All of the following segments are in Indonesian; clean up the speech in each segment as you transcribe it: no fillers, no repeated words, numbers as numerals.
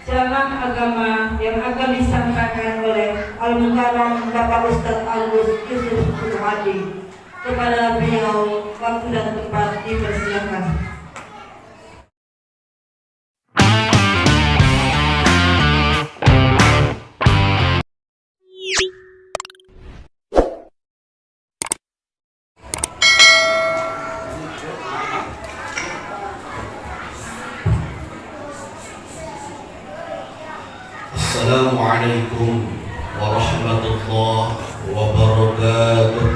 ceramah agama yang akan disampaikan oleh Al-Mukarram Bapak Ustadz Agus Yusuf Hadi. Kepada beliau waktu dan tempat dipersilakan. Assalamualaikum warahmatullahi wabarakatuh.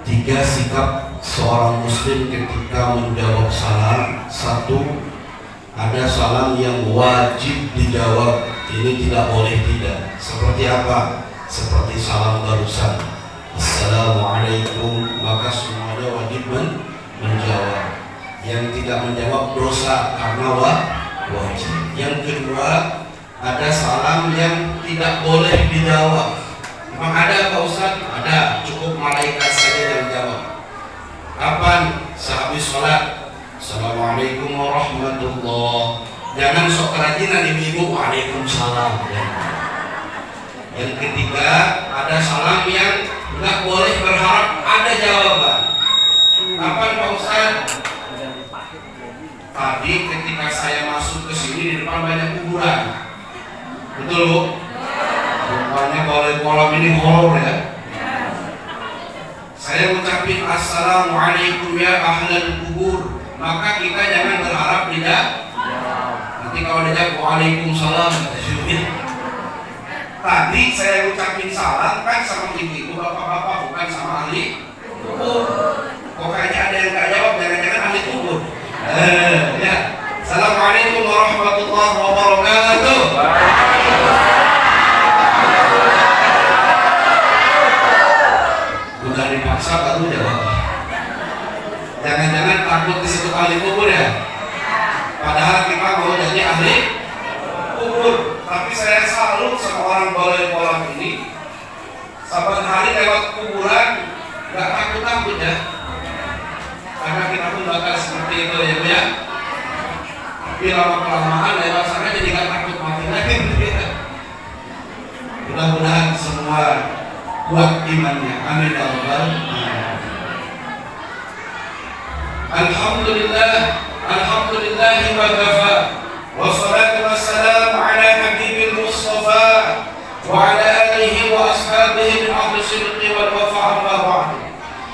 Tiga sikap seorang muslim ketika menjawab salam. Satu, ada salam yang wajib dijawab, ini tidak boleh tidak. Seperti apa? Seperti salam barusan, Assalamualaikum, maka semuanya wajib menjawab. Yang tidak menjawab dosa karena wajib. Yang kedua, ada salam yang tidak boleh dijawab. Memang ada Pak Ustaz? Ada, cukup malaikat saja yang jawab. Kapan? Sehabis sholat, Assalamualaikum warahmatullahi. Jangan sok kerajinan ibu-ibu, Waalaikumsalam. Yang ketiga, ada salam yang nggak boleh berharap ada jawaban. Kapan Pak Ustaz? Tadi ketika saya masuk ke sini di depan banyak kuburan, betul Bu? Rupanya balai kolam ini horor ya. Saya ucapin Assalamualaikum ya ahlal kubur, maka kita jangan berharap tidak. Nanti kalau dia jawab Waalaikumsalam, tadi saya ucapin salam kan sama ibu bapak-bapak, bukan sama ahli kubur. Kok kayaknya ada yang nggak jawab, jangan-jangan ahli kubur. Ya. Assalamualaikum warahmatullahi wabarakatuh. Udah dipaksa baru jawab. Jangan-jangan takut di situ ahli kubur ya. Padahal kita mau jadi ahli kubur. Tapi saya salut sama orang balai kolam ini. Saban hari lewat kuburan nggak takut-takut ya. Karena kita pun bakal seperti itu ya Bu ya. Tapi lama-kelamaan lewat sana jadi gak takut mati lagi. Mudah-mudahan semua kuat imannya. Amin ya rabbal alamin. Alhamdulillah, alhamdulillah wa kafa. Wassalatu wassalamu ala nabiyyil mustafa wa ala alihi wa ashabihi min ahli sidqi wal wafa amma ba'd.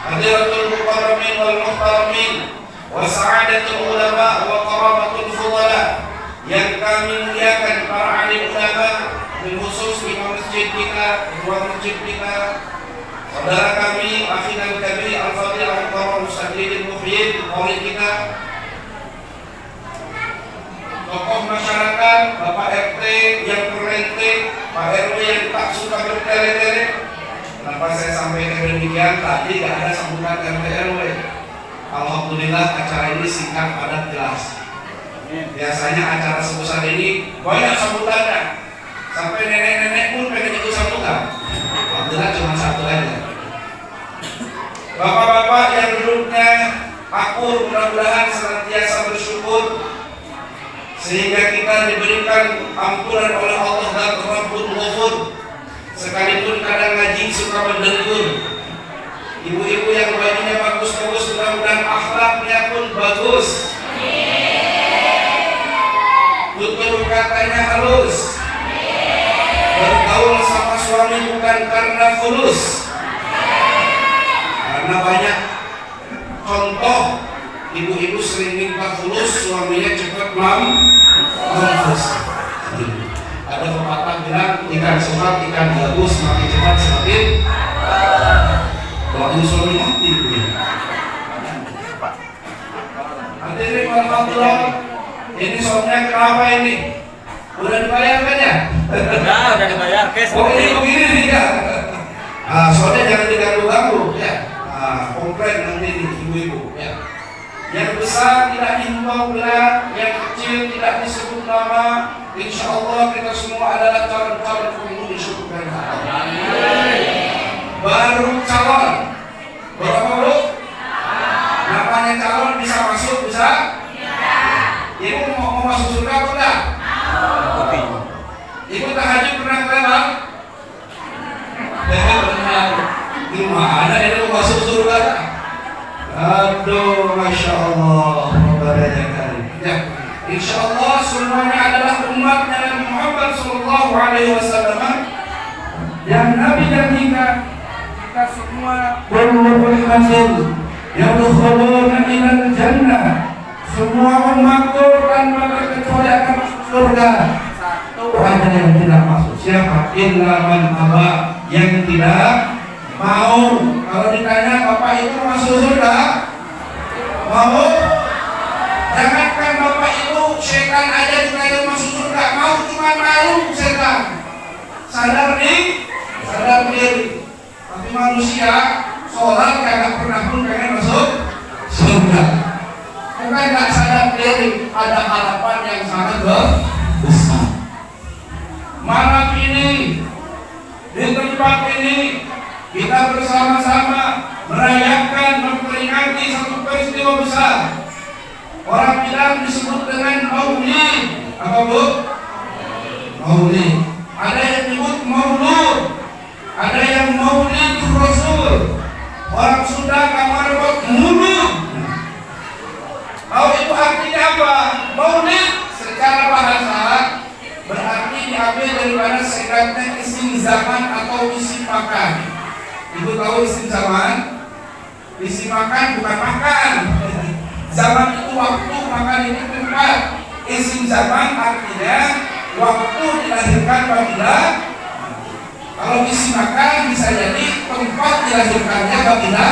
Hadiratul mukarramin wal muhtaramin wa sa'adatul ulama wa karamatul fudala, yang kami muliakan para alim ulama, bil khusus imam masjid kita, ketua masjid kita, saudara kami akhina kabir al-fadil al-mukarram mustaqil al-muhyid maulid kita, tokoh masyarakat, Bapak RT yang berrente, Pak RW yang tak suka bertele-tele. Kenapa saya sampaikan demikian? Tadi gak ada sambutan RT RW. Alhamdulillah acara ini singkat padat jelas. Biasanya acara sebesar ini banyak sambutannya, sampai nenek-nenek pun pengen ikut sambutan. Alhamdulillah cuma satu aja. Bapak-bapak yang duduknya akur, mudah-mudahan senantiasa bersyukur sehingga kita diberikan ampunan oleh Allah dan Rabbul Ghafur. Sekalipun kadang ngaji suka mendengur. Ibu-ibu yang bajunya bagus-bagus, mudah-mudahan akhlaknya pun bagus. Tutur katanya halus. Bergaul sama suami bukan karena fulus. Karena banyak contoh ibu-ibu sering minta fulus, suaminya cepat mampus. Ada pepatah bilang ikan sehat, ikan bagus, semakin cepat semakin doain suami mati. Hadirin alhamdulillah, ini soalnya kenapa ini? Udah dibayarkan ya? Udah dibayar, cash. Oh ini begini nih ya. Soalnya jangan diganggu-ganggu ya. Komplain nanti nih ibu-ibu ya. Yang besar tidak dihimbau berat, yang kecil tidak disebut nama. Insya Allah kita semua adalah calon-calon penghuni surga. Baru calon, berapa Bu? Namanya punya calon bisa masuk, bisa? Ibu mau masuk surga atau enggak? Kopi. Ibu tahajud pernah kelewat? Pernah. Gimana ini mau masuk surga? Aduh, masya Allah, kabarnya kali. Ya, insya Allah semuanya adalah umatnya Nabi Muhammad Sallallahu Alaihi Wasallam. Dan Nabi janjikan kita semua kullu ummatin yadkhuluna ilal jannah. Semua umatku tanpa terkecuali akan masuk surga. Satu ada yang tidak masuk. Siapa? Illa man aba, yang tidak mau. Kalau ditanya Bapak Ibu masuk surga, mau? Jangankan Bapak Ibu, setan aja ditanya masuk surga, mau cuma malu setan. Sadar diri. Tapi manusia sholat kagak pernah pun pengen masuk surga. Bukan nggak sadar diri, ada harapan yang sangat besar. Malam ini di tempat ini kita bersama-sama merayakan, memperingati satu peristiwa besar. Orang bilang disebut dengan Maulid. Apa bu? Maulid. Ada yang disebut Maulud, ada yang Maulid Rasul. Orang Sunda kamar Maulud. Tahu itu artinya apa? Maulid secara bahasa berarti diambil daripada singkatnya isim zaman atau isim makan. Ibu tahu isim zaman? Isim makan bukan makan. Zaman itu waktu, makan itu tempat. Isim zaman artinya waktu dilahirkan baginda. Kalau isim makan bisa jadi tempat dilahirkannya baginda.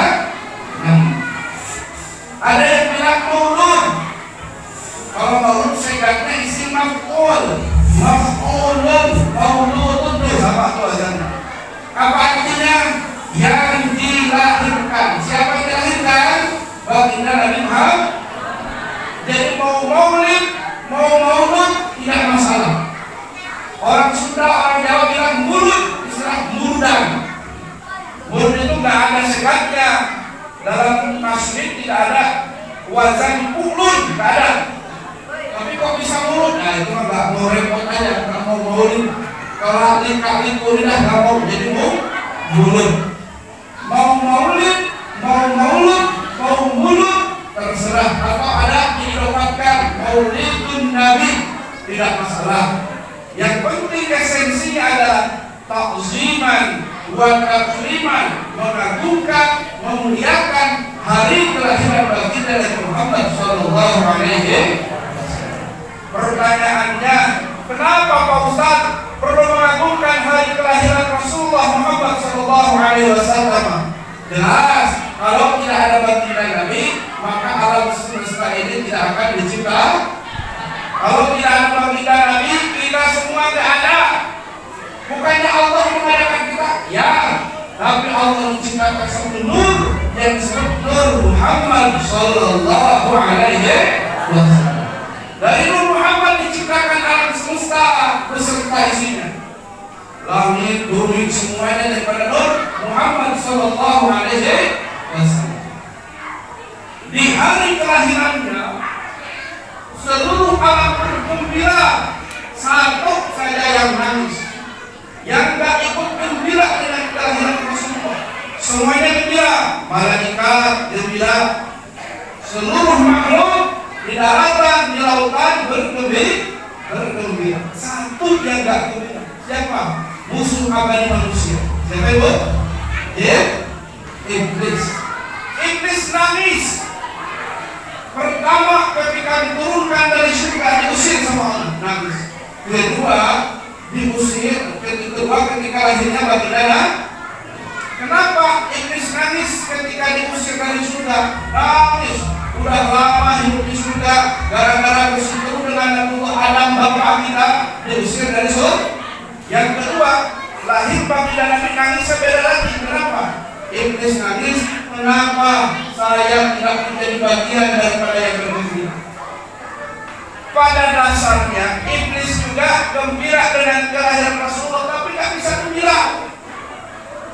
Ada yang bilang maulud. Kalau maulud singkatnya isim maf'ul. Maf'ulun, mauludun itu sama tuh aja. Apa artinya? Yang dilahirkan. Siapa yang dilahirkan? Baginda Nabi Muhammad. Jadi mau maulid, mau maulud tidak masalah. Orang Sunda, orang Jawa bilang mulud, istilah muludan. Mulud itu nggak ada sekatnya. Dalam tasnif tidak ada wazan ulun, nggak ada. Tapi kok bisa mulud? Nah itu mah nggak mau repot aja, nggak mau maulid. Kalau kali kuliah nggak mau jadi mulud. Mau maulid, mau maulud, mau mulud, terserah. Atau ada diidopatkan maulidun Nabi, tidak masalah. Yang penting esensinya adalah ta'ziman wa takriman, mengagungkan, memuliakan hari kelahiran baginda Nabi Muhammad sallallahu alaihi wasallam. Pertanyaannya, kenapa Pak Ustaz perlu mengagungkan hari kelahiran Rasulullah Muhammad sallallahu alaihi wasallam? Jelas, kalau tidak ada baginda Nabi, maka alam semesta ini tidak akan dicipta. Kalau tidak ada baginda Nabi, kita semua tidak ada. Bukannya Allah mengadakan kita? Ya, tapi Allah menciptakan satu nur yang disebut Nur Muhammad sallallahu alaihi wasallam. Dari Nur Muhammad diciptakan alam semesta beserta isinya. Langit, bumi, semuanya daripada Nur Muhammad sallallahu alaihi wasallam. Di hari kelahirannya seluruh alam bergembira, satu saja yang nangis. Yang gak ikut gembira dengan kelahiran Rasulullah. Semuanya gembira, malaikat gembira, seluruh makhluk di daratan, di lautan bergembira. Satu yang gak gembira. Siapa? Musuh abadi manusia. Siapa itu? Iblis. Iblis nangis. Pertama ketika diturunkan dari surga, diusir sama Allah, nangis. Kedua diusir, kedua ketika lahirnya baginda. Kenapa iblis nangis ketika diusir dari surga? Nangis. Udah lama hidup di surga, gara-gara berseteru dengan Nabi Adam bapak kita, diusir dari surga. Yang kedua, lahir baginda Nabi, nangis beda lagi. Kenapa? Iblis nangis, kenapa saya tidak menjadi bagian daripada yang bergembira? Pada dasarnya iblis juga gembira dengan kelahiran Rasulullah, tapi nggak bisa gembira.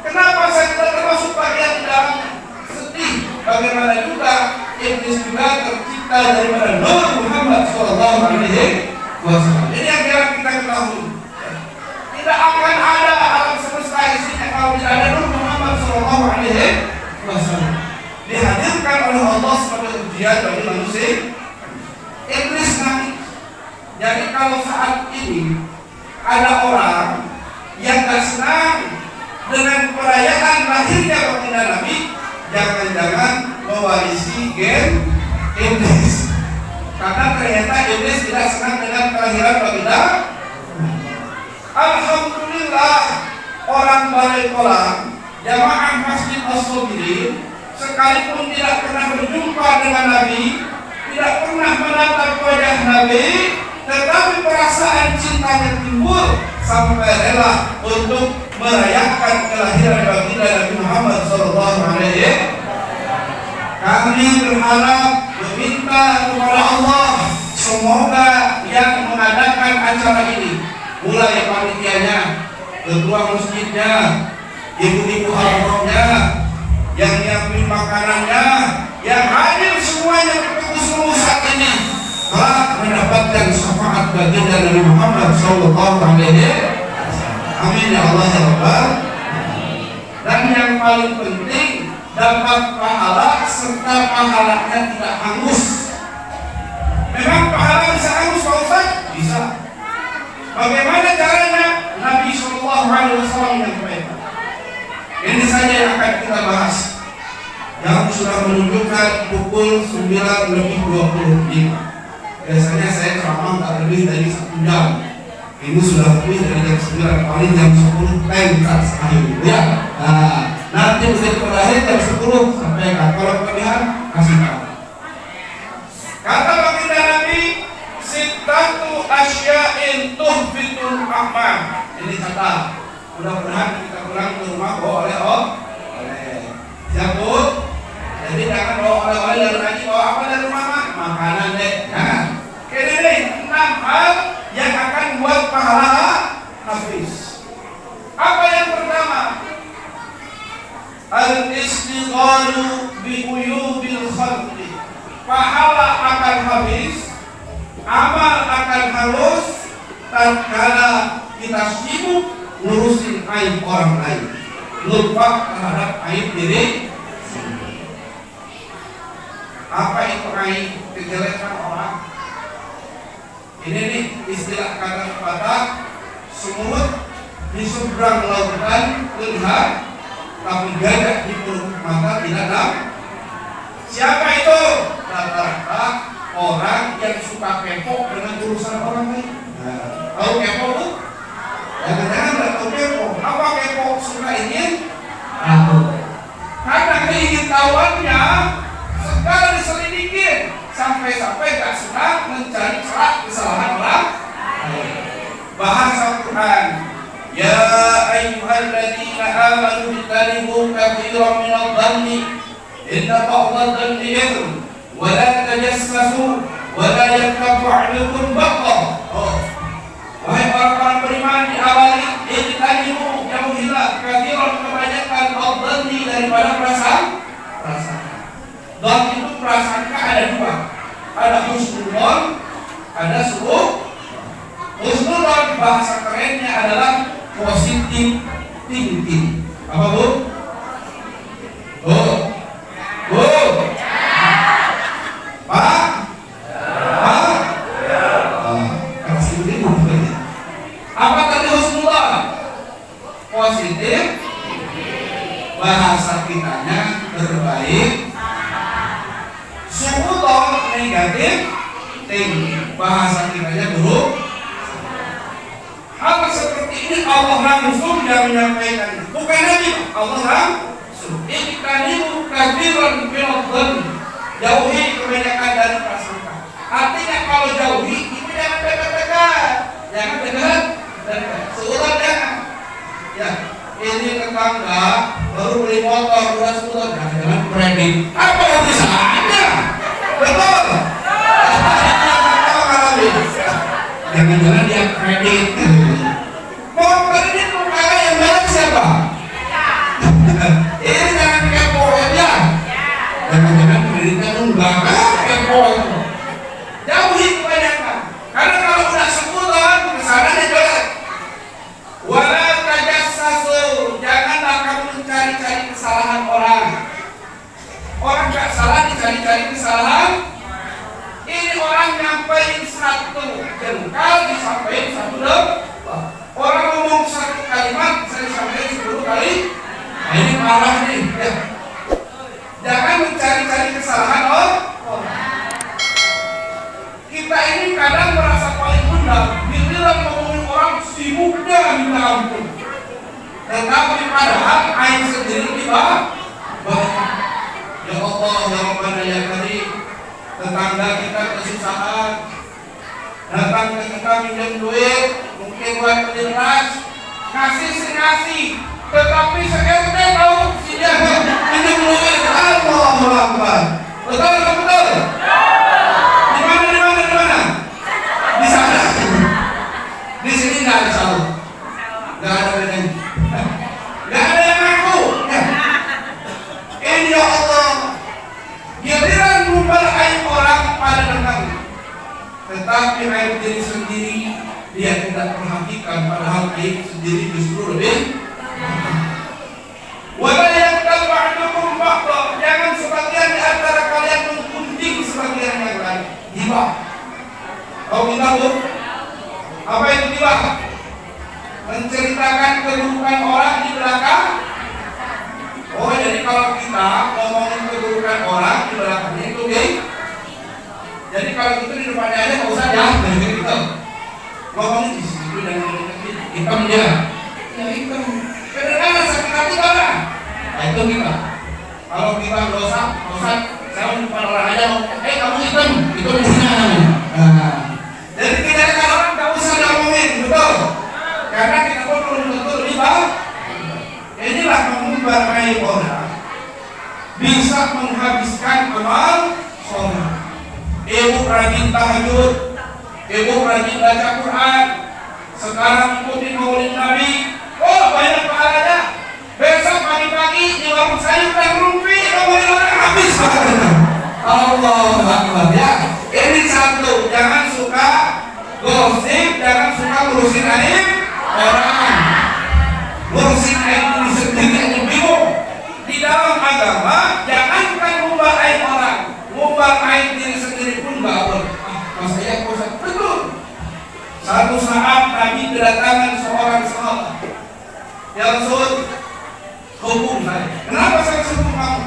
Kenapa saya tidak termasuk bagian di dalamnya? Sedih. Bagaimana juga iblis juga tercipta daripada Nur Muhammad Sallallahu Alaihi Wasallam. Ini yang harus kita ketahui. Tidak akan ada alam semesta isinya kalau tidak ada Nur Muhammad Sallallahu Alaihi Wasallam. Dihadirkan oleh Allah sebagai ujian bagi manusia. Iblis nanti. Jadi kalau saat ini ada orang yang tak senang dengan perayaan lahirnya baginda Nabi, jangan-jangan mewarisi gen iblis. Karena ternyata iblis tidak senang dengan kelahiran baginda. Alhamdulillah, orang Balai Kolam, jamaah Masjid As-Sabirin, sekalipun tidak pernah berjumpa dengan Nabi, tidak pernah menatap wajah Nabi, tetapi perasaan cintanya timbul sampai rela untuk merayakan kelahiran baginda Nabi Muhammad Sallallahu Alaihi Wasallam. Kami berharap meminta kepada Allah, semoga yang mengadakan acara ini, mulai panitianya, ketua masjidnya, ibu-ibu al-rohnya, yang nyiapin makanannya, yang hadir semuanya bertemu seluruh saat ini, telah mendapatkan syafaat baginda Nabi Muhammad Sallallahu Alaihi Wasallam. Amin ya Allah ya Rabbal. Dan yang paling penting, dapat pahala serta pahalanya tidak hangus. Memang pahala bisa hangus Pak Ustaz? Bisa. Bagaimana caranya? Nabi Sallallahu Alaihi Wasallam yang menyampaikan. Ini saja yang akan kita bahas. Yang sudah menunjukkan pukul 9:25. Biasanya saya ceramah tak lebih dari 1 jam. Ini sudah lebih dari jam 9, paling jam 10 pentas akhir. Ya. Nah, nanti begitu berakhir jam 10 sampaikan. Kalau kelebihan kasih tahu. Kata baginda Nabi, sittatu asya'in tuhfitul amal. Ini kata. Mudah-mudahan kita pulang ke rumah bawa oleh siapun. Jadi jangan bawa oleh-oleh dari lagi, bawa apa dari rumah? Makanan deh. Jangan. Ini nih 6 hal yang akan buat pahala habis. Apa yang pertama? Al-istighalu bi uyubil khalqi. Pahala akan habis, amal akan halus tatkala kita sibuk ngurusin aib orang lain, lupa terhadap aib diri. Apa itu aib? Kejelekan orang. Ini nih istilah kata pepatah, semut di seberang lautan terlihat, tapi gajah di pelupuk mata tidak nampak. Siapa itu? Rata-rata orang yang suka kepo dengan urusan orang lain. Tahu kepo bu? Jangan-jangan nggak tahu kepo. Apa kepo? Suka ingin tahu. Karena keingintahuannya segala diselidikin, sampai-sampai gak senang mencari celah kesalahan orang. Bahasa Quran, ya ayyuhalladzina amanu ijtanibu katsiran minadh dhanni inna ba'dadh dhanni ithm wa la tajassasu wa la yaghtab ba'dukum ba'dha. Wahai orang-orang beriman, diawali ijtanibu, jauhilah katsiran, kebanyakan adh-dhanni, daripada perasaan. Dan itu prasangka ada 2. Ada husnudon, ada suruh. Husnudon bahasa kerennya adalah positif thinking. Apa bu? Bu? Pak? Kasih ini bukannya. Apa tadi husnudon? Positif. Bahasa kitanya terbaik. Suudon negatif, bahasa kitanya buruk. Hal seperti ini Allah langsung yang menyampaikan, bukan Nabi, Allah langsung. Ijtanibu katsiran minadh dhanni, jauhi kebanyakan dari prasangka. Artinya kalau jauhi, itu jangan dekat-dekat, jangan dekat. Suudon jangan. Ya, ini tetangga baru beli motor, udah suudon, jangan kredit. Apa yang usahanya? Betul. Jangan-jangan dia kredit. Mau kredit bukan yang bayar siapa? Ini jangan kepo ya. Jangan-jangan kreditnya nunggak. itu. Jauhi kebanyakan. Karena kalau udah sekutan, kesananya jelek. Wala tajassasu, janganlah kamu mencari-cari kesalahan orang. Orang gak salah dicari-cari kesalahan. Ini orang nyampein satu jengkal disampaikan satu lembar. Orang ngomong satu kalimat bisa disampaikan 10 kali. Nah, ini parah nih. Ya. Jangan mencari-cari kesalahan orang. Kita ini kadang merasa paling benar. Giliran ngomongin orang sibuknya minta ampun. Tetapi padahal air sendiri di bawah. Ya Allah, ya Rabbana ya Karim. Tetangga kita kesusahan, datang ke kita minjem duit, mungkin buat beli beras, ngasih, tetapi se-RT tahu si dia minjem duit. Allahu Akbar. Betul? Di mana? Di sana. Di sini nggak ada salah, nggak ada bedanya, nggak ada yang ngaku. Ya Allah. Giliran numbar aib orang pada datang, tetapi aib diri sendiri dia tidak perhatikan, padahal aib sendiri justru lebih. Wala yaktab ba'dukum ba'da, jangan sebagian di antara kalian menggunjing sebagian yang lain. Ghibah. Tahu ghibah bu? Apa itu ghibah? Menceritakan keburukan orang di belakang. Oh, jadi kalau kita ngomongin keburukan orang di belakangnya itu gay. Jadi kalau itu di depannya aja nggak usah ya, gitu. Ngomongin di situ dan hitam dia. Ya hitam. Kadang-kadang sakit hati orang. Nah itu kita. Kalau kita dosa, saya di depan orang aja mau, kamu hitam, itu menghina namanya. Jadi tindakan orang nggak usah ngomongin, betul? Karena kita pun belum tentu lebih baik. Inilah mengubah aib orang bisa menghabiskan amal sholat. Ibu rajin tahajud, ibu rajin baca Quran, sekarang ikuti maulid Nabi. Oh banyak pahalanya. Besok pagi-pagi di warung sayur dan rumpi ngomongin orang habis pahalanya. Allah Akbar ya. Ini satu, jangan suka gosip, jangan suka ngurusin aib orang. Ngurusin aib diri sendiri aja bingung. Di dalam agama jangankan ngubah aib orang, ngubah aib diri sendiri pun nggak boleh. Mas saya pusat betul. Satu saat Nabi kedatangan seorang sahabat. Ya Rasul, hukum saya. Kenapa saya hukum kamu?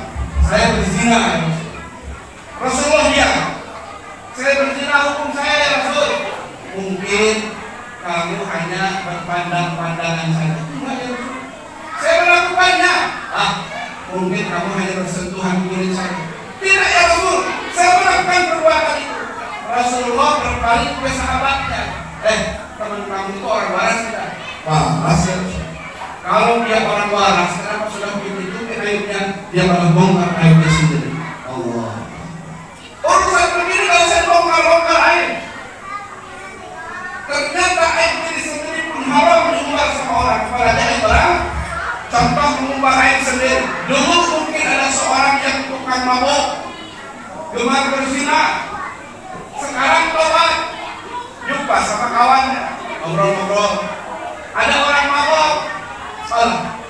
Saya berzina ya Rasul. Rasulullah ya, saya berzina hukum saya ya Rasul. Mungkin kamu hanya berpandang-pandangan saja. Saya melakukannya. Mungkin kamu hanya bersentuhan kulit saja. Tidak ya Rasul, saya melakukan perbuatan itu. Rasulullah berbalik ke sahabatnya. Teman kamu itu orang waras tidak? Waras ya. Kalau dia orang waras, kenapa sudah begitu aibnya? Dia malah bongkar aibnya sendiri. Allah. Urusan begini kalau saya bongkar aib. Ternyata aib diri sendiri pun haram diumbar sama orang. Apalagi aib orang. Contoh mengubah aib sendiri. Dulu mungkin ada seorang yang tukang mabuk, gemar berzina. Sekarang tobat, jumpa sama kawannya, ngobrol-ngobrol. Ada orang mabuk,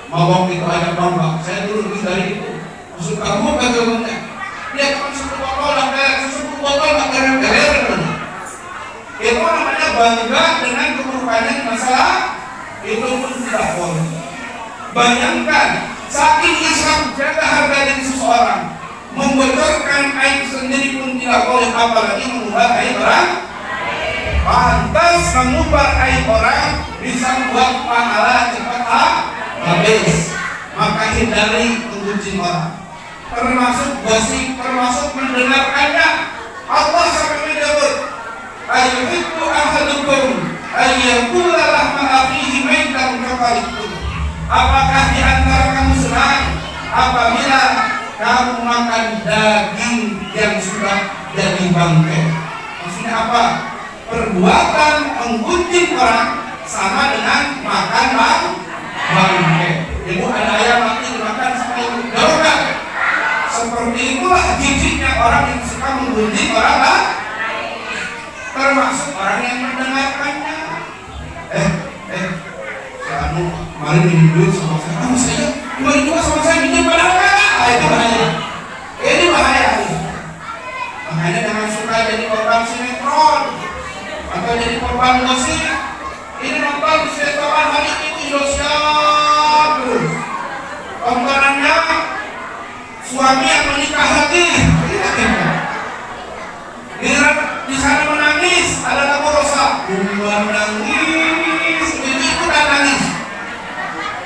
mabuk itu ada bangga. Saya dulu dari itu. Maksud kamu bagaimana? Dia cuma 10 botol, itu namanya bangga dengan keburukannya di masalah. Itu pun tidak boleh. Bayangkan, saking Islam jaga harga diri seseorang, membocorkan aib sendiri pun tidak boleh, apalagi mengubah aib orang. Pantas mengubah aib orang bisa membuat pahala cepat habis. Maka hindari menggunjing orang, termasuk gosip, termasuk mendengarkannya. Allah sampai menyebut, ayyuhibbu ahadukum ayyakula lahma akhihi maitan kafarikum. Apakah di antara kamu senang apabila kamu makan daging yang sudah jadi bangkai? Maksudnya apa? Perbuatan menggunjing orang sama dengan makan bangkai. Ibu ada ayam mati dimakan sama ibu. Jauh kan? Seperti itulah jijiknya orang yang suka menggunjing orang lain, termasuk orang yang mendengarkannya. Anu kemarin minjem duit sama saya, saya kemarin juga sama saya minjem padahal itu bahaya. Ini bahaya. Makanya jangan suka jadi korban sinetron atau jadi korban gosip. Ini nonton sinetron hari ini Indosiar terus. Tontonannya suami yang menikah lagi. Di sana menangis, ada lagu Rosa. Bukan menangis, itu dan nangis.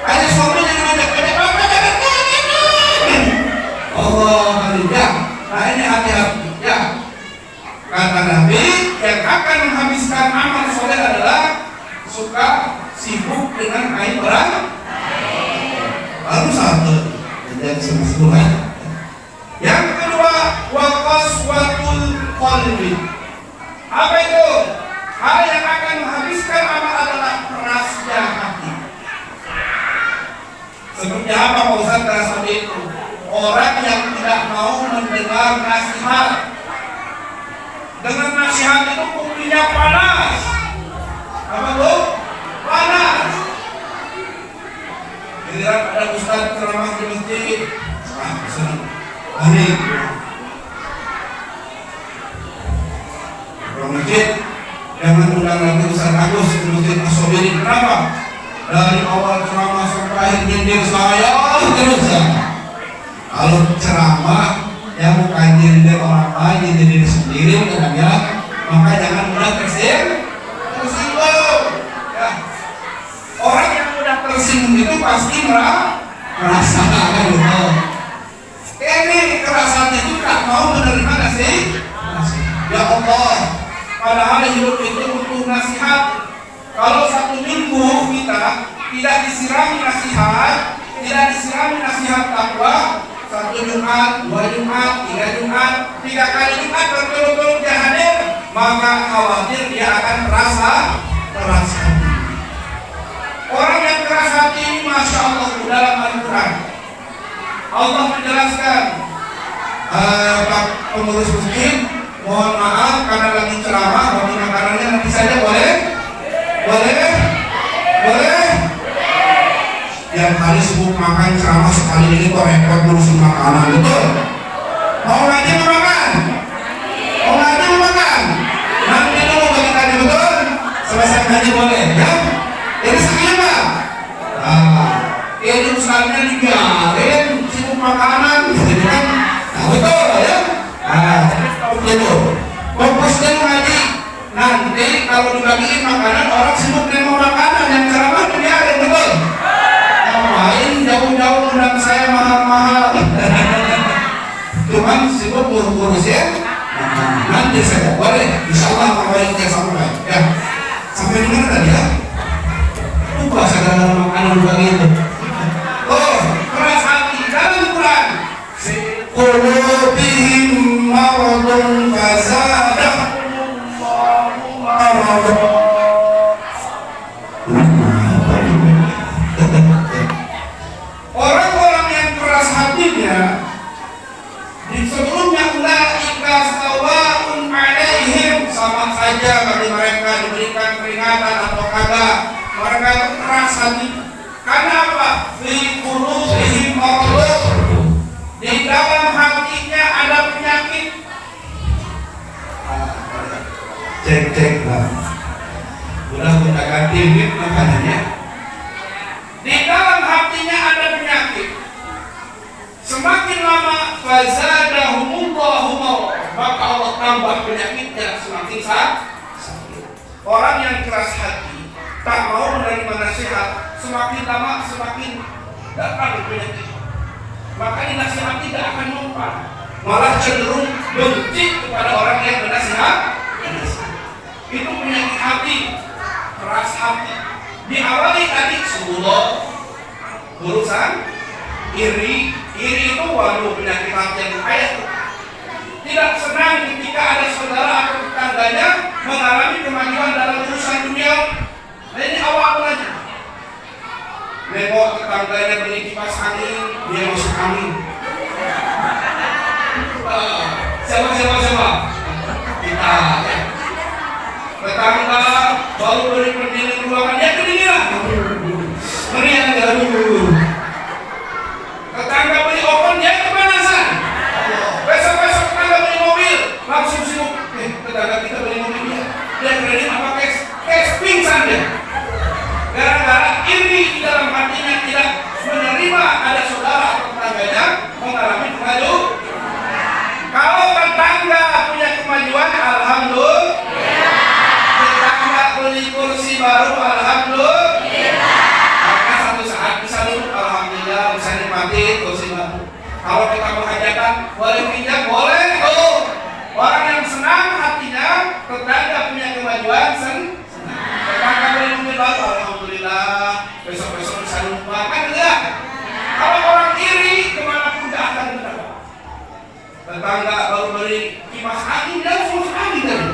Ada suami yang ngajak-ngajak, Allah ya. Nah ini hati-hati ya. Kata Nabi, yang akan menghabiskan amal soleh adalah suka sibuk dengan aib orang. Baru satu, yang semua. Yang kedua, waqaswatul qalbi. Apa itu? Hal yang akan menghabiskan amal adalah kerasnya hati. Seperti apa Pak Ustaz keras hati itu? Orang yang tidak mau mendengar nasihat. Dengan nasihat itu kupingnya panas. Apa tuh? Panas. Giliran ada ustaz ceramah di masjid, senang. Balik. Orang masjid jangan undang lagi Ustaz Agus di masjid Asobiri. Kenapa? Dari awal ceramah sampai akhir nyindir saya terus. Kalau ceramah yang bukan nyindir orang lain, nyindir diri sendiri katanya, maka jangan mudah tersinggung. Ya. Orang yang mudah tersinggung itu pasti merasakan gitu. Ini kerasaannya itu tak mau menerima nasihat. Ya Allah, padahal hidup itu butuh nasihat. Kalau satu minggu kita tidak disirami nasihat, tidak disirami nasihat takwa, 1 Jumat, 2 Jumat, 3 Jumat, 3 kali Jumat berturut-turut dia hadir, maka khawatir dia akan keras hati. Orang yang keras hati ini Masya Allah dalam Al-Quran Allah menjelaskan, Pak pengurus masjid, mohon maaf karena lagi ceramah, roti makanannya nanti saja boleh? Yang kali sibuk makan ceramah sekali ini kok repot ngurusin makanan, betul? Mau ngaji mau makan? Mau ngaji mau makan? Nanti dulu bagi tadi, betul? Selesai ngaji boleh, ya? Ini sekali Pak? Ini ustaznya dibiarin sibuk makanan, gitu kan? Nah, betul ya? Begitu. Fokusnya ngaji. Nanti kalau dibagiin makanan orang sibuk terima makanan, yang ceramah dibiarin, betul? Ngapain jauh-jauh undang saya mahal-mahal? Cuman sibuk ngurus ya. Nanti saya boleh, insya Allah ngapain dia sampai ya. Sampai di mana tadi ya? Lupa segala makanan begitu. Oh, keras hati dalam Quran. Qulubihim maradun fazadahumullahu maradun. Orang-orang yang keras hatinya di sebelumnya ulaika sawaun alaihim, sama saja bagi mereka diberikan peringatan atau kagak. Mereka itu keras hati. Karena apa? Fi qulubihim maradun. Di dalam hatinya ada penyakit. Cek lah. Udah kita ganti mic makanannya. Di dalam hatinya ada penyakit. Semakin lama fazadahumullahu marad, maka Allah tambah penyakitnya semakin sakit. Orang yang keras hati tak mau menerima nasihat, semakin lama semakin datang penyakit. Makanya nasihat tidak akan mempan, malah cenderung benci kepada orang yang bernasihat. Itu penyakit hati, keras hati. Diawali tadi sebelum urusan iri itu waduh penyakit hati yang kaya. Tidak senang ketika ada saudara atau tetangganya mengalami kemajuan dalam urusan dunia. Nah ini awal aja. Nengok tetangganya beli kipas angin, dia masuk angin. baru beri pendingin ruangan, dia kedinginan. Meriang gaduh. Tetangga beli oven, dia kepanasan. Besok-besok tetangga beli mobil, langsung sibuk. Tetangga kita beli mobil dia kredit apa cash pingsan dia. Gara-gara iri di dalam hatinya tidak menerima ada saudara atau tetangganya mengalami kemajuan. Kalau tetangga punya kemajuan, alhamdulillah. Tetangga beli kursi baru, alhamdulillah. Maka satu saat bisa duduk, alhamdulillah, bisa nikmati kursi baru. Kalau kita menghajatkan, boleh pinjam, boleh. Oh, orang yang senang hatinya, tetangga punya kemajuan, senang. Tetangga beli mobil baru, alhamdulillah. Besok-besok bisa lupa, kan enggak? Kalau orang iri, kemanapun gak akan mendapat. Tetangga baru beli kipas angin, dia langsung angin tadi.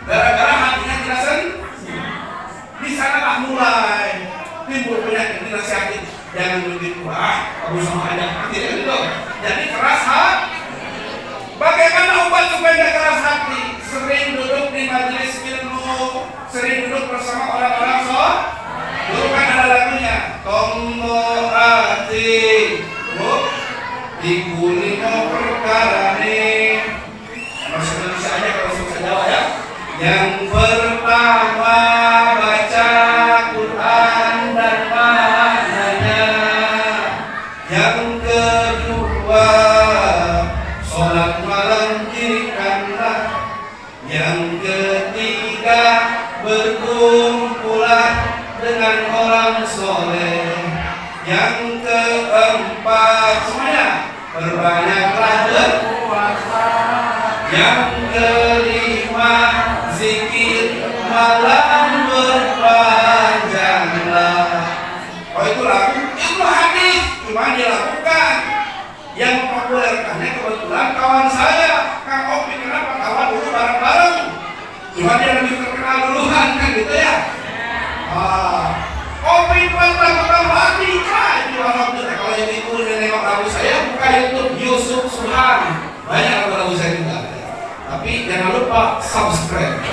Gara-gara hatinya tidak senang. Di sanalah mulai timbul penyakit, dinasihatin. Jangan begitu, kamu sama aja. Tidak gitu. Jadi keras hati. Bagaimana obat supaya tidak keras hati? Sering duduk di majelis ilmu, sering duduk bersama orang-orang sholat. Dulu kan ada lagunya, Tombo hati, di kulino perkara nih. Bahasa Indonesia aja, kalau bahasa Jawa ya. Yang pertama baca Quran dan maknanya. Yang kedua sholat malam dirikanlah. Yang ketiga berkumpulan dengan orang soleh. Yang keempat semuanya berbanyaklah berpuasa. Yang kelima zikir malam berpanjanglah. Oh itu lagu, itu hadis, cuma dilakukan. Yang mempopulerkannya kebetulan kawan saya, Kang Opi. Kenapa? Kawan dulu bareng-bareng. Cuma dia lebih terkenal duluan kan gitu ya. Opi buatlah pertama hati. Itu alhamdulillah. Kalau yang itu nengok lagu saya, buka YouTube Yusuf Subhan. Banyak lagu saya juga. Tapi jangan lupa subscribe.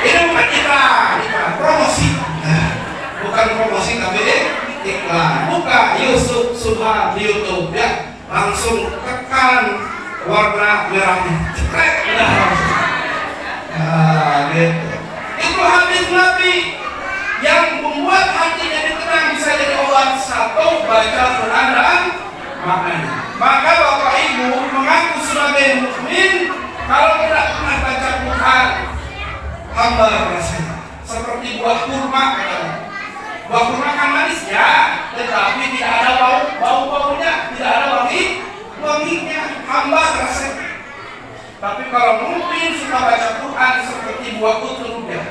Ini bukan iklan, promosi. Bukan promosi tapi iklan. Buka Yusuf Subhan di YouTube ya. Langsung tekan warna merahnya. Cekrek. Gitu. Itu hadis Nabi yang membuat hatinya ditenang, bisa jadi obat. Satu, baca Quran dan maknanya. Maka Bapak Ibu mengaku sebagai mukmin kalau tidak pernah baca Quran, hamba rasanya seperti buah kurma. Buah kurma kan manis ya, tetapi tidak ada bau-baunya, tidak ada wanginya, hamba rasanya. Tapi kalau mungkin suka baca Quran seperti buah kutul ya,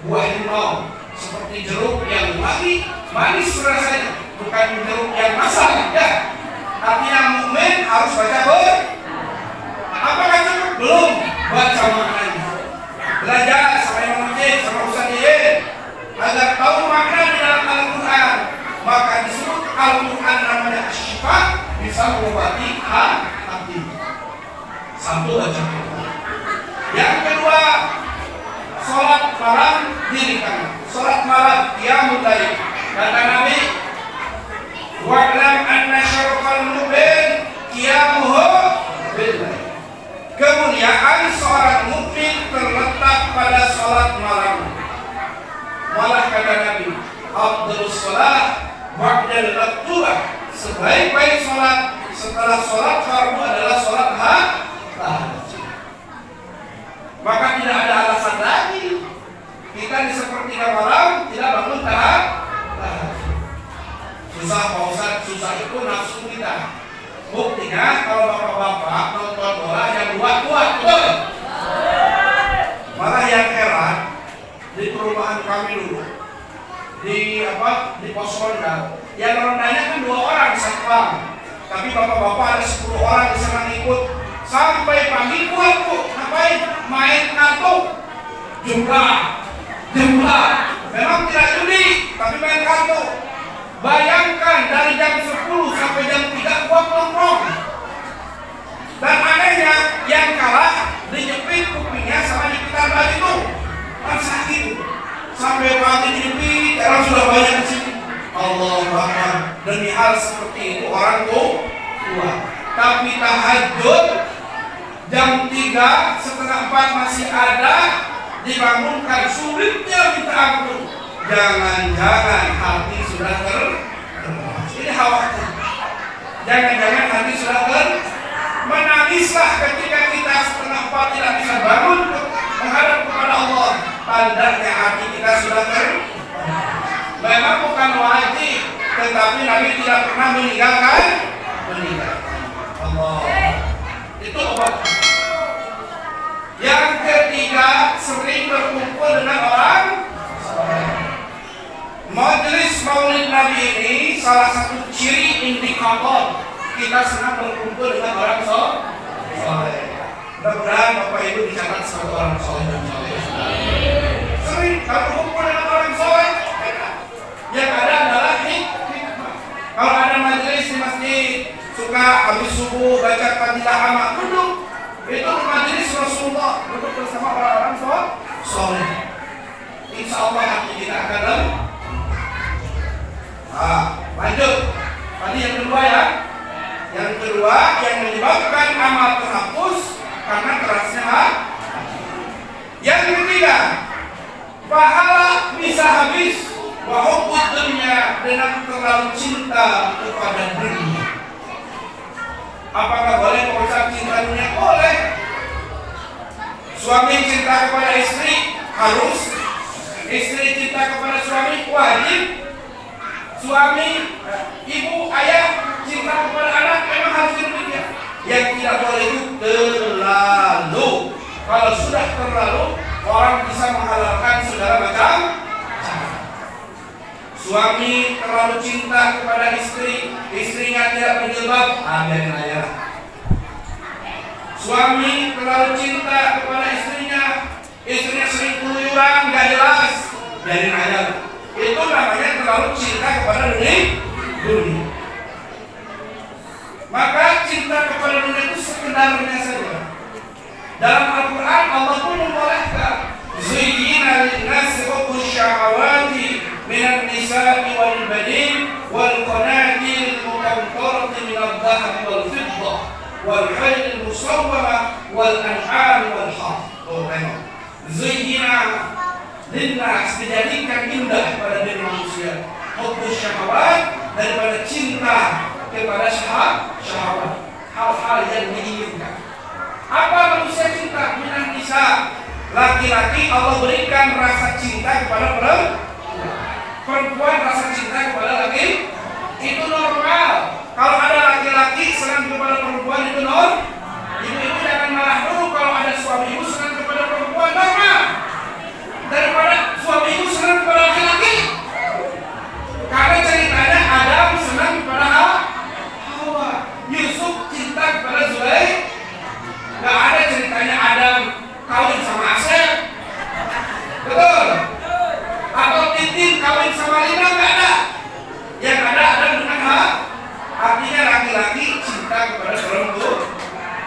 buah limau, seperti jeruk yang manis rasanya, bukan jeruk yang masam ya. Artinya mukmin harus baca Quran. Apakah cukup? Belum. Baca maknanya. Belajar sama Imam Masjid, sama Ustaz Yiyid, agar tahu makna di dalam Al-Quran. Maka disebut Al-Quran namanya Asyifa, bisa mengobati hati. Satu baca Quran. Yang kedua, sholat malam dirikan. Sholat malam qiyamul lail. Kata Nabi, wa'lam anna syarafal mu'min qiyamuhu bil-lail. Kemuliaan seorang mukmin terletak pada sholat malam. Malah kata Nabi, afdhalus shalah ba'dal maktubah. Sebaik-baik sholat setelah sholat fardu adalah sholat tahajud. Maka tidak ada alasan lagi kita di sepertiga malam tidak bangun tahajud. Susah Pak Ustaz, susah itu nafsu kita. Buktinya kalau bapak-bapak nonton bola yang kuat, betul? Malah yang heran di perumahan kami dulu di pos ronda, yang rondanya kan 2 orang satpam, tapi bapak-bapak ada 10 orang di sana ikut sampai pagi kuat tuh. Ngapain? Main kartu jumlah. Memang tidak judi, tapi main kartu. Bayangkan dari jam 10 sampai jam 3 gua nongkrong. Dan anehnya yang kalah dijepit kupingnya sama diputar balik itu. Masa hal seperti itu orang tua. Tapi tahajud jam 3, setengah 4 masih ada, dibangunkan, sulitnya minta ampun. Jangan-jangan hati sudah ini khawatir. Jangan-jangan hati sudah menangislah ketika kita setengah 4 tidak bisa bangun menghadap kepada Allah. Tandanya hati kita sudah memang bukan wajib, tetapi Nabi tidak pernah meninggalkan Allah. Itu obat. Yang ketiga, sering berkumpul dengan orang. Majelis Maulid Nabi ini salah satu ciri indikator kita senang berkumpul dengan orang soleh. Mudah-mudahan Bapak Ibu dicatat sebagai orang soleh dan soleh. Sering kalau berkumpul dengan orang soleh, yang ada adalah hikmah. Kalau ada majelis di masjid, suka habis subuh baca fadilah amal, duduk. Itu majelis Rasulullah, duduk bersama orang-orang soleh. Insya Allah hati kita akan lanjut. Tadi yang kedua ya. Yang kedua yang menyebabkan amal terhapus karena kerasnya hati. Yang ketiga, pahala bisa habis wa hubbud dunya, dengan terlalu cinta kepada dunia. Apakah boleh mengucap cinta dunia? Boleh. Suami cinta kepada istri harus, istri cinta kepada suami wajib. Suami, ibu, ayah cinta kepada anak memang harus demikian. Yang tidak boleh itu terlalu. Kalau sudah terlalu, orang bisa menghalalkan segala macam. Suami terlalu cinta kepada istri, istrinya tidak berjilbab, biarin aja. Suami terlalu cinta kepada istrinya, istrinya sering keluyuran, gak jelas, biarin aja. Itu namanya terlalu cinta kepada dunia. Maka cinta kepada dunia itu sekedarnya saja. Dalam Al-Quran Allah pun membolehkan, zuyyina lin-nasi hubbus syahawati minan nisa'i wal banin wal qanatil muqantarati minadh dhahabi wal fiddah wal khayl musawwamah wal an'am wal harth. Zuyyina linnas, dijadikan indah pada diri manusia, hubbus syahawat, daripada cinta kepada syahwat, hal-hal yang diinginkan. Apa manusia cinta? Minan nisa, laki-laki Allah berikan rasa cinta kepada perempuan, rasa cinta kepada laki, itu normal. Kalau ada laki-laki senang kepada perempuan itu normal. Ibu-ibu jangan marah dulu kalau ada suami ibu senang kepada perempuan, normal. Daripada suami ibu senang kepada laki-laki. Karena ceritanya Adam senang kepada Hawa, Yusuf cinta kepada Zulaikha. Gak ada ceritanya Adam kawin sama Asep, betul? Atau Titin kawin sama Lina, gak ada. Yang ada Adam dengan Hawa. Artinya laki-laki cinta kepada perempuan.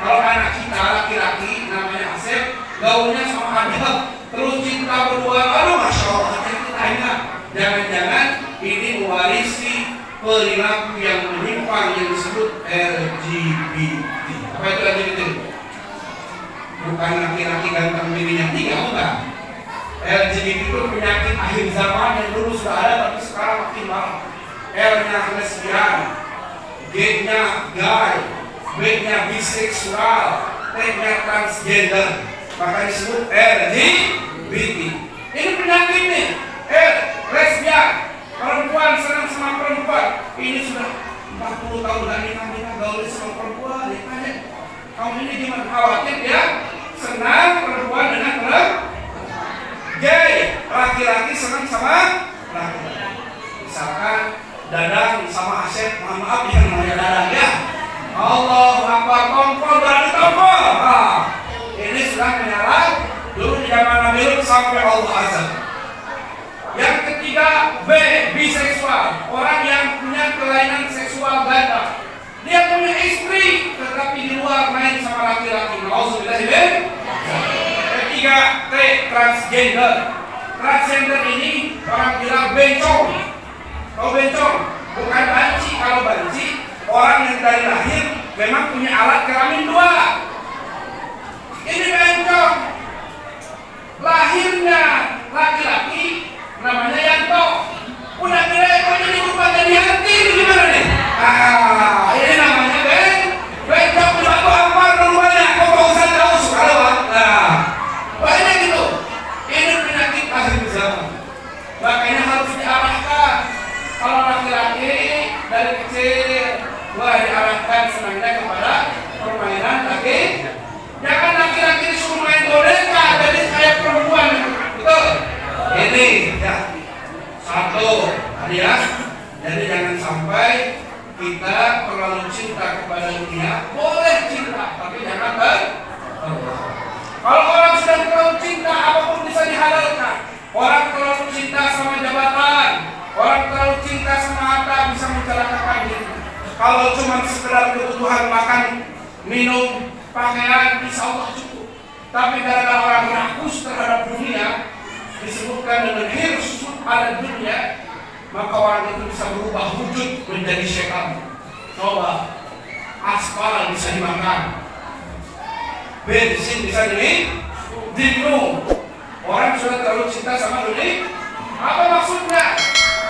Kalau anak kita laki-laki namanya Asep, gaulnya sama Adam, terus cinta berdua, aduh masya Allah, ceritanya. Jangan-jangan ini mewarisi perilaku yang menyimpang yang disebut LGBT. Apa itu LGBT? Bukan laki-laki ganteng bininya 3, bukan. LGBT itu penyakit akhir zaman yang dulu sudah ada tapi sekarang makin marak. L-nya lesbian, G-nya gay, B-nya biseksual, T-nya transgender. Maka disebut LGBT. Ini penyakit nih. Lesbian, perempuan senang sama perempuan. Ini sudah 40 tahun gak nikah gaul sama perempuan. Kamu ini gimana? Khawatir ya? Senang perempuan dengan gay, laki-laki senang sama laki-laki. Misalkan Dadang sama Asep, mohon maaf yang namanya Dadang ya. Allahu Akbar, kompol berani kompol. Ini sudah menyala dulu di zaman Nabi Lut sampai Allah azab. Yang ketiga, B, biseksual, orang yang punya kelainan seksual ganda. Dia punya istri, tetapi di luar main sama laki-laki. Nauzubillah. Ketiga, T, transgender. Transgender ini orang bilang bencong. Tahu bencong? Bukan banci. Kalau banci, orang yang dari lahir memang punya alat kelamin dua. Ini bencong. Lahirnya laki-laki, namanya Yanto. Udah gede kok jadi berubah jadi hati, ini gimana nih? Ini namanya bencong di batu ampar terlalu banyak. Kok gak usah jauh sekarang? Banyak gitu. Ini penyakit akhir zaman. Makanya harus diarahkan. Kalau laki-laki dari kecil, diarahkan senangnya kepada permainan laki. Jangan laki-laki disuruh main boneka, jadi kayak perempuan. Betul? Ini ya. Satu, ya. Jadi jangan sampai kita terlalu cinta kepada dunia. Boleh cinta, tapi jangan kalau orang sudah terlalu cinta, apapun bisa dihalalkan. Orang terlalu cinta sama jabatan, orang terlalu cinta sama harta bisa mencelakakan diri. Kalau cuma sekedar kebutuhan makan, minum, pakaian, insya Allah cukup. Tapi karena orang rakus terhadap dunia, disebutkan dengan hirs ada dunia, maka orang itu bisa berubah wujud menjadi syaitan. Coba, aspal bisa dimakan, bensin bisa diminum. Orang sudah terlalu cinta sama dunia. Apa maksudnya?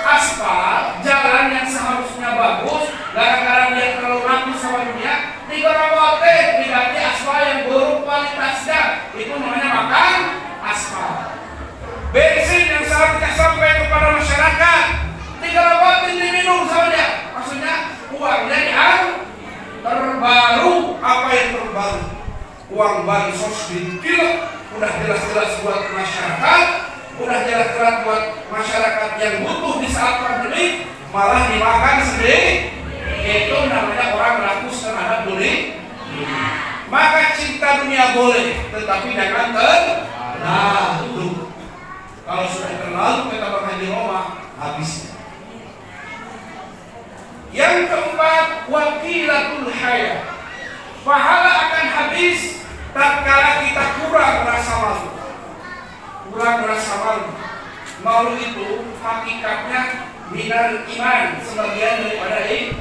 Aspal, jalan yang seharusnya bagus, gara-gara dia terlalu rakus sama dunia, digorowotin, diganti aspal yang buruk kualitasnya. Itu namanya makan aspal. Bensin yang seharusnya sampai kepada masyarakat, digorowotin, diminum sama dia. Maksudnya uangnya yang terbaru. Apa yang terbaru? Uang bansos ditilep, udah jelas-jelas buat masyarakat, udah jelas-jelas buat masyarakat yang butuh di saat pandemi, malah dimakan sendiri. Itu namanya orang rakus terhadap dunia. Maka cinta dunia boleh, tetapi jangan terlalu. Kalau sudah terlalu, kata Bang Haji Roma, habisnya. Yang keempat, wakilatul hayat. Pahala akan habis tatkala kita kurang rasa malu. Kurang rasa malu. Malu itu hakikatnya minal iman, sebagian daripada ini.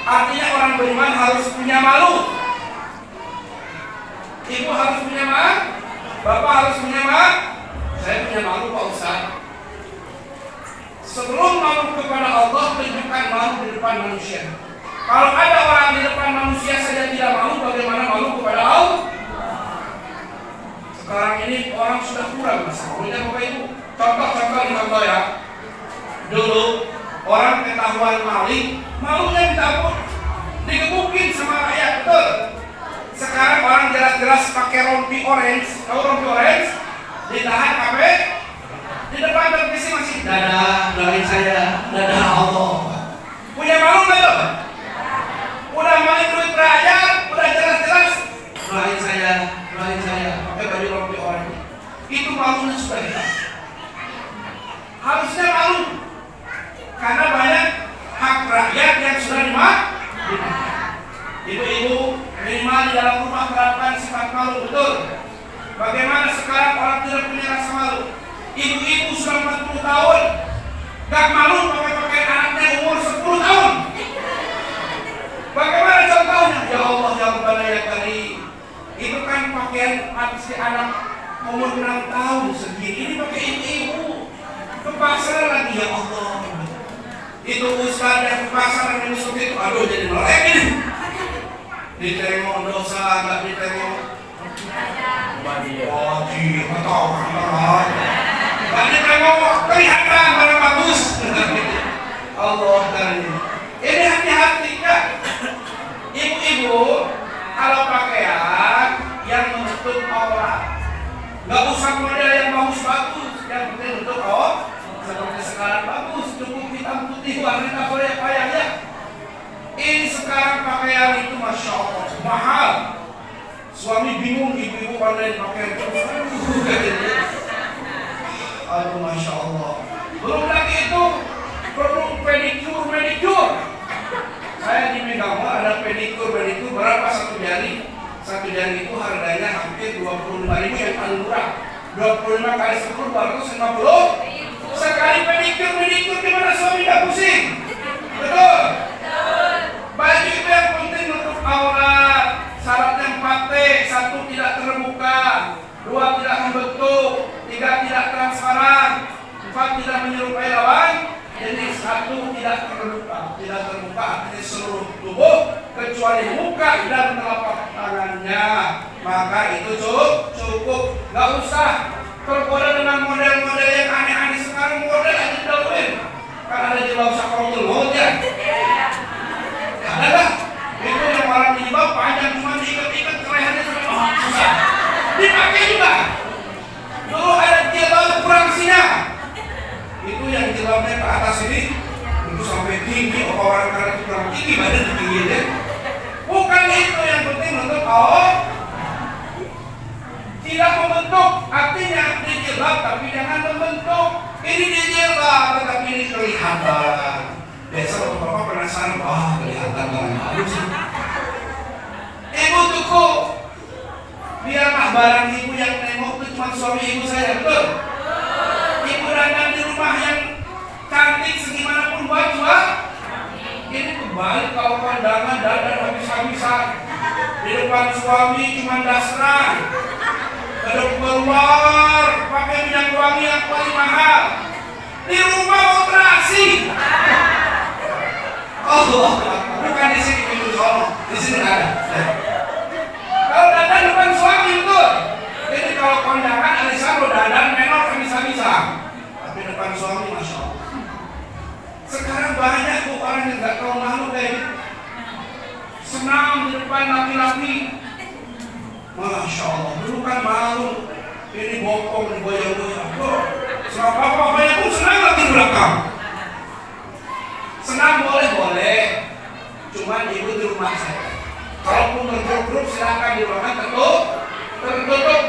Artinya orang beriman harus punya malu. Ibu harus punya malu, bapak harus punya malu. Saya punya malu Pak Ustaz. Sebelum malu kepada Allah, tunjukkan malu di depan manusia. Kalau ada orang di depan manusia saja tidak malu, bagaimana malu kepada Allah? Sekarang ini orang sudah kurang masa malunya Bapak Ibu. Contoh ya. Dulu orang ketahuan maling, malunya ditampung, digebukin sama rakyat, betul. Sekarang orang jelas-jelas pakai rompi orange, tahu rompi orange? Ditahan kafe di depan televisi masih dadah, doain saya, dadah Allah. Punya malu nggak tuh? Udah maling duit rakyat, udah jelas-jelas doain saya, pakai baju rompi orange. Itu malunya sudah hilang. Harusnya malu, karena banyak hak rakyat yang sudah dimakan. Ibu-ibu minimal di dalam rumah terapkan sifat malu, betul. Bagaimana sekarang orang tidak punya rasa malu? Ibu-ibu sudah 40 tahun gak malu pakai anaknya umur 10 tahun. Bagaimana contohnya? Ya Allah, ya Rabbana ya Karim. Itu kan pakaian si anak umur 6 tahun segini. Ini pakai ibu-ibu ke pasar lagi, ya Allah. Itu ustaz yang ke pasar yang masuk itu, aduh jadi melek ini. Diterima dosa, gak diterima wajib atau orang banyak yang kelihatan barang bagus. Allah Karim. Ini hati-hati ya ibu-ibu, kalau pakaian yang menutup aurat, nggak usah model yang bagus-bagus, yang penting untuk seperti sekarang bagus, cukup hitam putih warna boleh payah ya. Ini sekarang pakaian itu masya Allah mahal. Suami bingung, ibu-ibu pandai pakai aduh masya Allah. Belum lagi itu perlu pedikur. Saya di Megawa ada pedikur berapa satu jari? Satu jari itu harganya hampir 25.000 yang paling murah. 25 kali 10 250. Sekali pedikur gimana suami gak pusing? Betul? Baju itu yang penting untuk aurat. Syaratnya 4T. 1 tidak terbuka, 2 tidak membentuk, 3 tidak transparan, 4 tidak menyerupai lawan. Jadi 1 tidak terbuka. Tidak terbuka artinya seluruh tubuh kecuali muka dan telapak tangannya. Maka itu cukup. Gak usah tergoda dengan model-model yang aneh-aneh sekarang. Model aja didahuluin. Kan ada jilbab sakaratul maut ya. Ada lah. Itu yang orang jilbab panjang cuma diikat-ikat kelehannya sampai susah. Dipakai juga. Dulu ada jilbab kurang sinar. Itu yang jilbabnya ke atas ini itu sampai tinggi. Orang karena itu kurang tinggi badan tingginya. Bukan itu yang penting untuk tidak membentuk. Artinya dijilbab tapi jangan membentuk. Ini dijilbab tetapi ini kelihatan. Biasa bapak penasaran, wah kelihatan barang halus. Ibu cukup. Biarlah barang ibu yang nengok itu cuma suami ibu saya, betul? Ibu dandan di rumah yang cantik segimanapun baju, ini kembali kalau kondangan dandan habis-habisan. Di depan suami cuma dasran. Keluar pakai minyak wangi yang paling mahal. Di rumah operasi. Oh, bukan di sini pintu sono, di sini ada. Kalau dandan depan suami betul. Jadi kalau kondangan Alessandro dandan menor habis-habisan. Tapi depan suami masya Allah. Sekarang banyak tuh orang yang nggak tahu malu kayak gitu. Senang di depan laki-laki. Masya Allah, dulu kan malu. Ini bokong, ini goyang-goyang. Selama apa-apanya pun senang lagi di belakang. Senang boleh-boleh. Cuman ibu di rumah saya. Kalaupun bergrup-grup silakan di ruangan tertutup.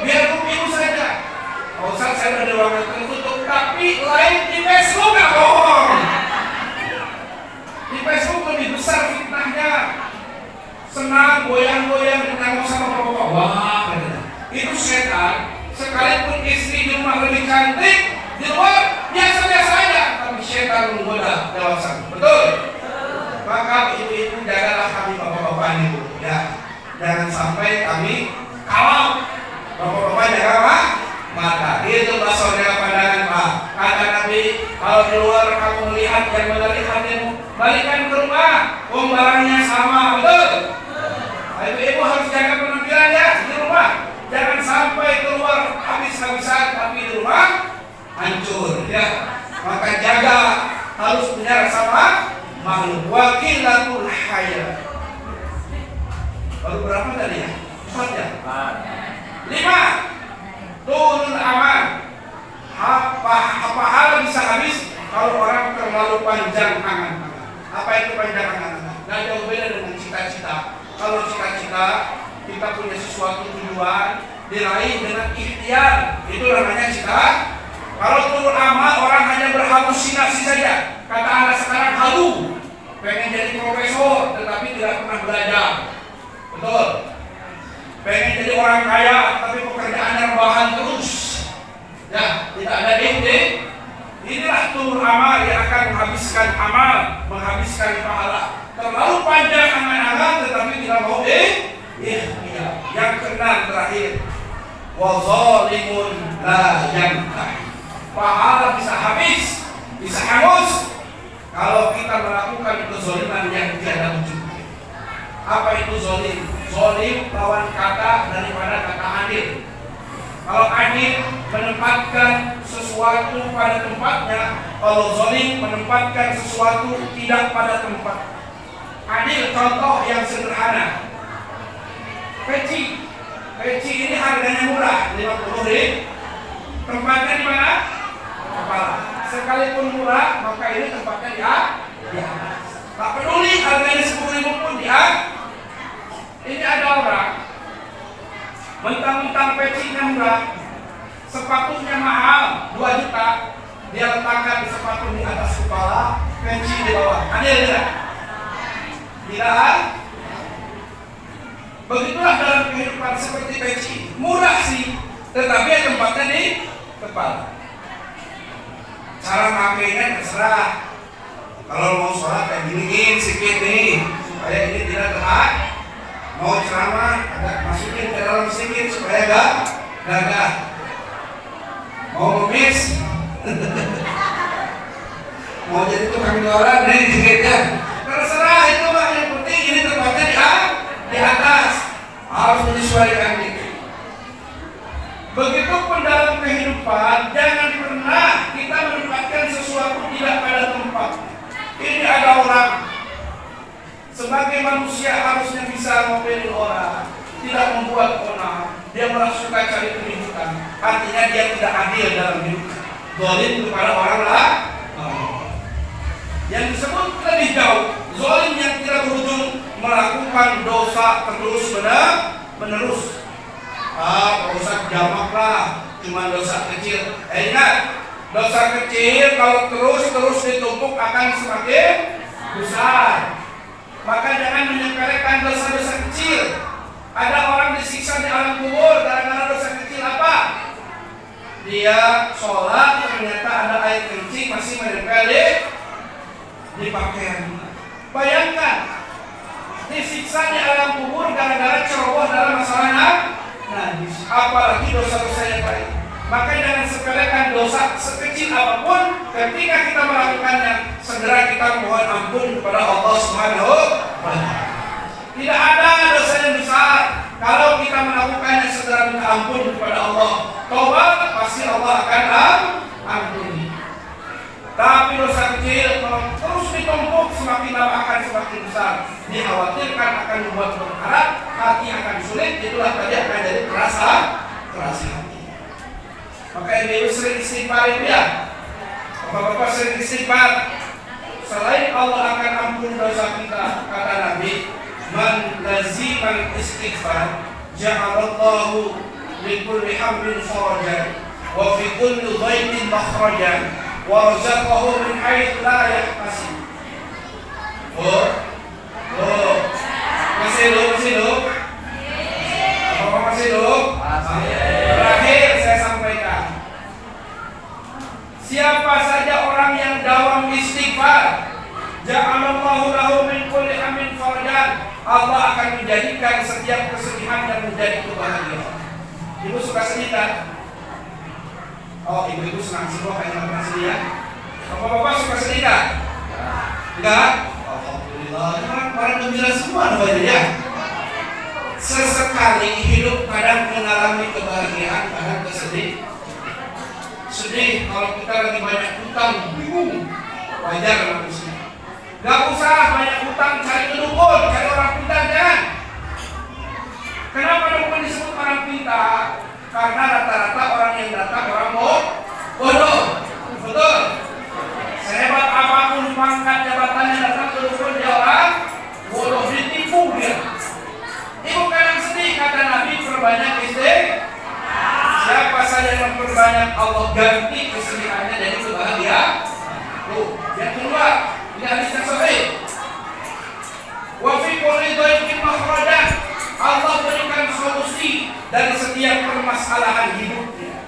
Biar ibu saja. Kalau saya ada di ruangan tertutup. Tapi lain di Facebook nggak bohong. Di Facebook lebih besar fitnahnya. Senang goyang-goyang ditanggung sama bapak-bapak. Wah, itu setan. Sekalipun istri di rumah lebih cantik, di luar biasa-biasa aja, tapi setan menggoda dewasa. Betul? Maka ibu-ibu jagalah kami bapak-bapak ibu. Ya, jangan sampai kami kalau bapak-bapak jaga apa? Mata. Itu bahasa jaga pandangan Pak. Kata Nabi, kalau di luar kamu melihat yang melihatmu, balikan ke rumah. Barangnya sama, betul? Ibu-ibu harus jaga penampilan ya di rumah. Jangan sampai keluar habis-habisan tapi di rumah hancur ya. Maka jaga, harus punya rasa malu. Wakilatul haya. Baru berapa tadi ya? 4 ya? 5. Tulul aman. Apa hal bisa habis kalau orang terlalu panjang angan-angan. Apa itu panjang angan-angan? Nah, jauh beda dengan cita-cita. Kalau cita-cita kita punya sesuatu tujuan diraih dengan ikhtiar, itu namanya cita. Kalau tulul amal orang hanya berhalusinasi saja. Kata anak sekarang halu, pengen jadi profesor tetapi tidak pernah belajar. Betul. Pengen jadi orang kaya tapi pekerjaannya rebahan terus. Ya, tidak ada ide. Inilah tulul amal yang akan menghabiskan amal, menghabiskan pahala. Terlalu panjang angan-angan tetapi tidak mau ikhtiar. Yang keenam terakhir, wa zalimun la yantahi. Pahala bisa habis, bisa hangus kalau kita melakukan kezaliman yang tiada ujung. Apa itu zalim? Zalim lawan kata daripada kata adil. Kalau adil menempatkan sesuatu pada tempatnya, kalau zalim menempatkan sesuatu tidak pada tempat. Adil contoh yang sederhana. Peci ini harganya murah, 50.000. Tempatnya di mana? Kepala. Sekalipun murah, maka ini tempatnya di atas. Tak peduli harganya 10.000 pun di atas. Ini ada orang mentang-mentang pecinya murah, sepatunya mahal 2 juta, dia letakkan sepatu di atas kepala, peci di bawah. Adil tidak? Tidak. Begitulah dalam kehidupan seperti peci. Murah sih, tetapi tempatnya di kepala. Cara makainya terserah. Kalau mau sholat kayak giniin sikit nih supaya ini tidak telat. Mau ceramah agak masukin ke dalam sikit supaya gagah. Mau ngemis mau jadi tukang jualan nih sikitnya. Terserah itu mah, yang penting ini tempatnya di atas harus menyesuaikan gitu. Begitupun dalam kehidupan, jangan pernah kita menempatkan sesuatu tidak pada tempat. Ini ada orang sebagai manusia harusnya bisa membeli orang, tidak membuat onar. Dia merasa suka cari keributan, artinya dia tidak adil dalam hidup. Zalim kepada orang lain. Yang disebut lebih jauh, zalim yang tidak berujung melakukan dosa terus menerus. Pak Ustaz jamak lah, cuma dosa kecil. Ingat, dosa kecil kalau terus ditumpuk akan semakin besar. Maka jangan menyepelekan dosa-dosa kecil. Ada orang disiksa di alam kubur gara-gara dosa kecil apa? Dia sholat ternyata ada air kencing masih menempel di pakaian. Bayangkan disiksa di alam kubur gara-gara ceroboh dalam masalah najis, apalagi dosa-dosa yang lain. Maka jangan sepelekan dosa sekecil apapun. Ketika kita melakukannya, segera kita mohon ampun kepada Allah Subhanahu wa Ta'ala. Tidak ada dosa yang besar kalau kita melakukannya, segera minta ampun kepada Allah. Taubat pasti Allah akan ampuni. Tapi dosa kecil kalau terus ditumpuk, semakin lama akan semakin besar. Dikhawatirkan akan membuat berharap, hati akan sulit. Itulah tadi akan jadi keras hati. Maka ibu sering istighfar itu ya. Bapak-bapak sering istighfar. Selain Allah akan ampun dosa kita, kata Nabi, man laziman istighfar ja'alallahu likulli hamlin farajan wa fi kulli dhaiqin makhrajan wa razaqahu min haitsu la yahtasib. Masih hidup? Bapak masih hidup? Terakhir saya sampaikan, siapa saja orang yang dawam istighfar, ja'alallahu lahu min kulli hamlin farajan, Allah akan menjadikan setiap kesedihan dan menjadi kebahagiaan. Ibu suka sedih kan? Oh, ibu-ibu senang semua kayak nggak sedih ya? Bapak-bapak suka sedih kan? Enggak? Alhamdulillah, orang gembira semua namanya ya. Sesekali hidup kadang mengalami kebahagiaan, kadang kesedih. Sedih kalau kita lagi banyak hutang, bingung. Wajar manusia. Gak usah banyak hutang, cari kedukun, cari orang pintar, jangan. Kenapa dukun disebut orang pintar? Karena rata-rata orang yang datang orang bodoh. Betul. Sehebat apapun pangkat jabatannya, datang ke dukun dia orang bodoh, ditipu dia. Ibu kadang sedih, kata Nabi, perbanyak istighfar. Siapa saja yang memperbanyak, Allah ganti kesedihannya jadi kebahagiaan. Yang kedua, ini hadis yang sahih. Wa fi kulli dhaiqin makhrajan, Allah berikan solusi dari setiap permasalahan hidupnya.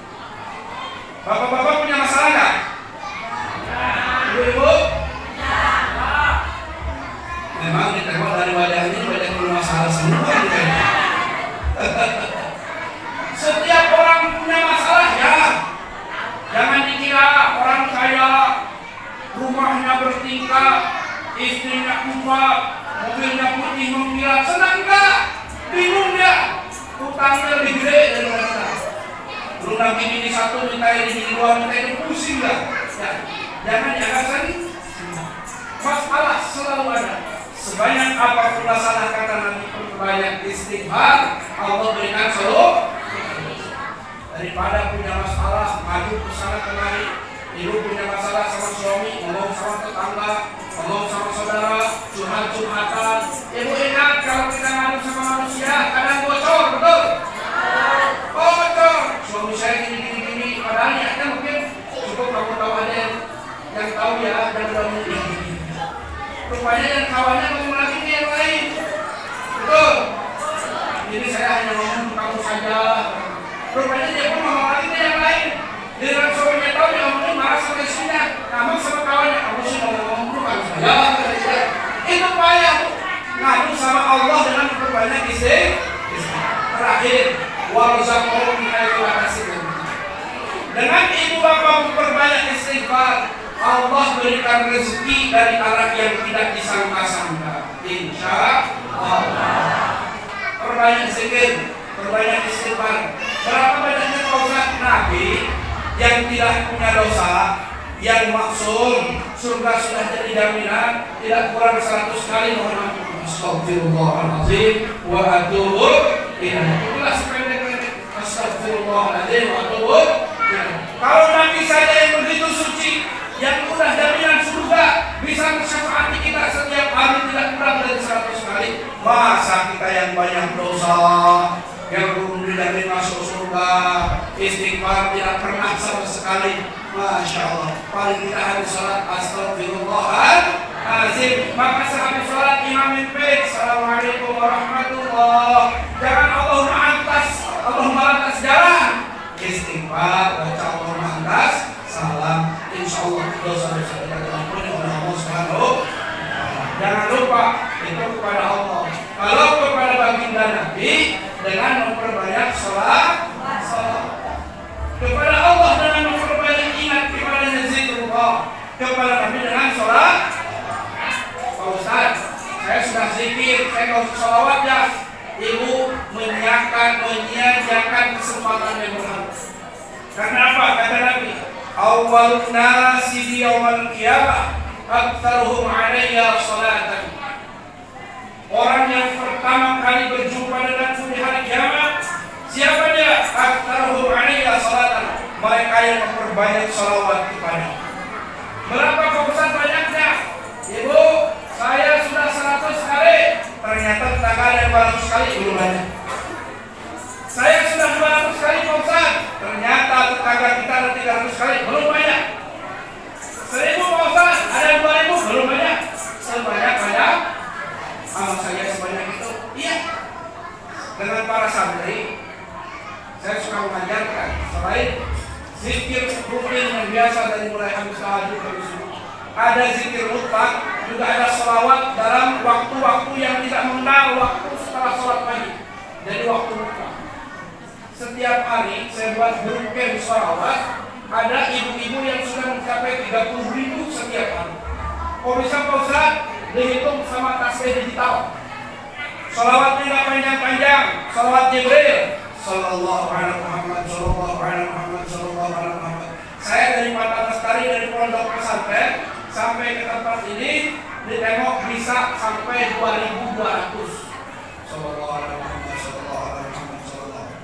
Bapak-bapak punya masalah enggak? Ibu-ibu? Memang ditengok dari wajahnya banyak masalah semua. Setiap orang punya masalah ya. Jangan dikira orang kaya rumahnya bertingkat, istrinya kuat, mobilnya putih mengkilat, senang enggak? Bingung dia, utangnya lebih gede dari mereka. Belum lagi ini satu minta ini dua minta ini, pusing enggak? Ya, jangan dianggap saja. Masalah selalu ada. Sebanyak apapun masalah, kata Nabi, perbanyak istighfar, Allah berikan solusi. Daripada punya masalah maju ke sana kemari. Ibu punya masalah sama suami, ngomong sama tetangga, ngomong sama saudara, curhat-curhatan. Ibu ingat kalau kita ngadu sama manusia kadang bocor, betul? Bocor. Suami saya gini. Padahal niatnya mungkin cukup kamu tahu aja yang tahu ya, dan udah mungkin. Rupanya yang kawannya ngomong lagi ke yang lain, betul? Jadi saya hanya ngomong ke kamu saja. Rupanya dia pun ngomong lagi ke yang lain. Dengan suaminya tahu dia ngomongin marah sama istrinya, kamu sama kawannya, kamu sih ngomong-ngomong dulu kan. Ya, itu payah ngadu sama Allah dengan memperbanyak istighfar. Terakhir, warzuqhum min haitsu la tahtasib. Dengan ibu bapak memperbanyak istighfar, Allah berikan rezeki dari arah yang tidak disangka-sangka. Insya Allah. Perbanyak zikir, perbanyak istighfar. Berapa banyaknya Ustaz Nabi yang tidak punya dosa, yang maksum, surga sudah jadi jaminan, tidak kurang 100 kali mohon ampun. Astagfirullahaladzim wa atubu ilaih. Itulah sependek-pendek. Astagfirullahaladzim wa atubu ilaih. Kalau Nabi saja yang begitu suci, yang udah jaminan surga, bisa mensyafaati kita setiap hari tidak kurang dari 100 kali. Masa kita yang banyak dosa, yang belum dijamin masuk surga, istighfar tidak pernah sama sekali. Masya Allah. Paling tidak harus salat astagfirullahaladzim. Maka sehabis salat imam mimpin, assalamualaikum warahmatullah. Jangan Allahumma lantas jalan. Istighfar, baca Allahumma lantas salam. Insya Allah dosa-dosa kita diampuni oleh Allah Subhanahu. Jangan lupa itu kepada Allah. Kalau kepada baginda Nabi dengan memperbanyak salat. Kepada Allah dengan memperbanyak ingat kepadanya zikrullah. Kepada Nabi dengan salat. Pak Ustaz, saya sudah zikir, saya nggak usah salawat ya. Ibu menyiakan kesempatan yang berharga. Karena apa? Kata Nabi, awwalun nasi di yaumil qiyamah aktsaruhum 'alayya salatan. Orang yang pertama kali berjumpa denganku di hari kiamat, siapa dia? Aktsaruhum 'alayya salatan. Mereka yang memperbanyak salawat kepada. Berapa Ustaz banyaknya? Ibu, saya sudah 100 kali. Ternyata tetangga ada 200 kali, belum banyak. Saya sudah 200 kali Ustaz. Ternyata tetangga kita ada 300 kali, belum banyak. 1000 Ustaz, ada 2000, belum banyak. Sebanyak-banyak amal saya sebanyak itu. Iya. Dengan para santri, saya suka mengajarkan selain zikir rutin yang biasa dari mulai habis tahajud sampai subuh, ada zikir mutlak, juga ada sholawat dalam waktu-waktu yang tidak mengenal waktu setelah sholat pagi. Jadi waktu mutlak. Setiap hari saya buat grup camp sholawat. Ada ibu-ibu yang sudah mencapai 30.000 setiap hari. Kok bisa Pak Ustaz? Dihitung sama tasbih digital. Sholawatnya nggak panjang-panjang. Sholawat Jibril, Sallallahu alaihi Muhammad, Sallallahu alaihi Muhammad, Sallallahu alaihi Muhammad. Saya dari Mata Lestari, dari pondok pesantren sampai ke tempat ini ditengok bisa sampai 2.200. Sallallahu alaihi Muhammad, Sallallahu alaihi Muhammad, Sallallahu.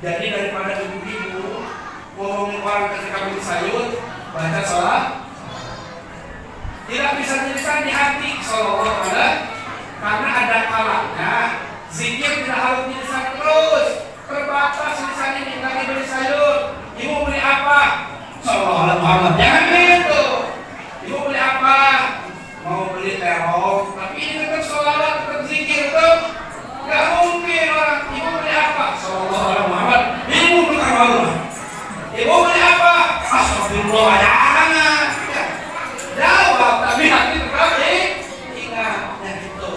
Jadi daripada ibu-ibu ngomongin orang ketika beli sayur, baca salat, tidak bisa dilisan di hati. Sallallahu alaihi. Karena ada kalanya zikir tidak harus dilisan terus. Terbatas lisan ini, lagi beli sayur, ibu beli apa? Sallallahu alaihi Muhammad. Jangan gitu. Ibu beli apa? Mau beli terong, tapi ini tetap sholawat, tetap zikir tuh. Gak mungkin orang. Ibu beli apa? Sallallahu alaihi Muhammad. Ibu beli apa? Ibu beli apa? Astagfirullah. Jangan. Jawab, tapi hati tetap ingat. Gitu.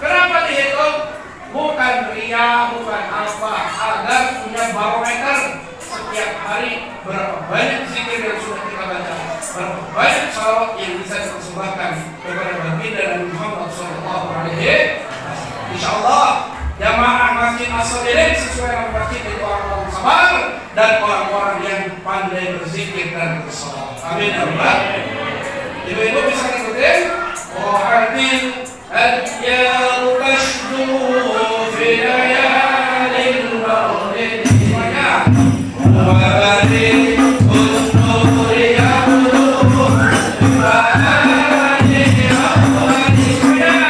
Kenapa dihitung? Bukan ria, bukan apa, agar punya barometer setiap hari berapa banyak zikir yang sudah kita baca, berapa banyak salawat yang bisa dipersembahkan kepada baginda Nabi Muhammad SAW. Insyaallah jamaah Masjid As-Sabirin sesuai dengan masjid itu orang-orang sabar dan orang-orang yang pandai berzikir dan bersalawat. Amin ya rabbal alamin. Ibu-ibu bisa ikutin. Wahadil al-yaru tashdu fi layalil mawlid wa badil unuri yabdu wa adil awadi ya Allah.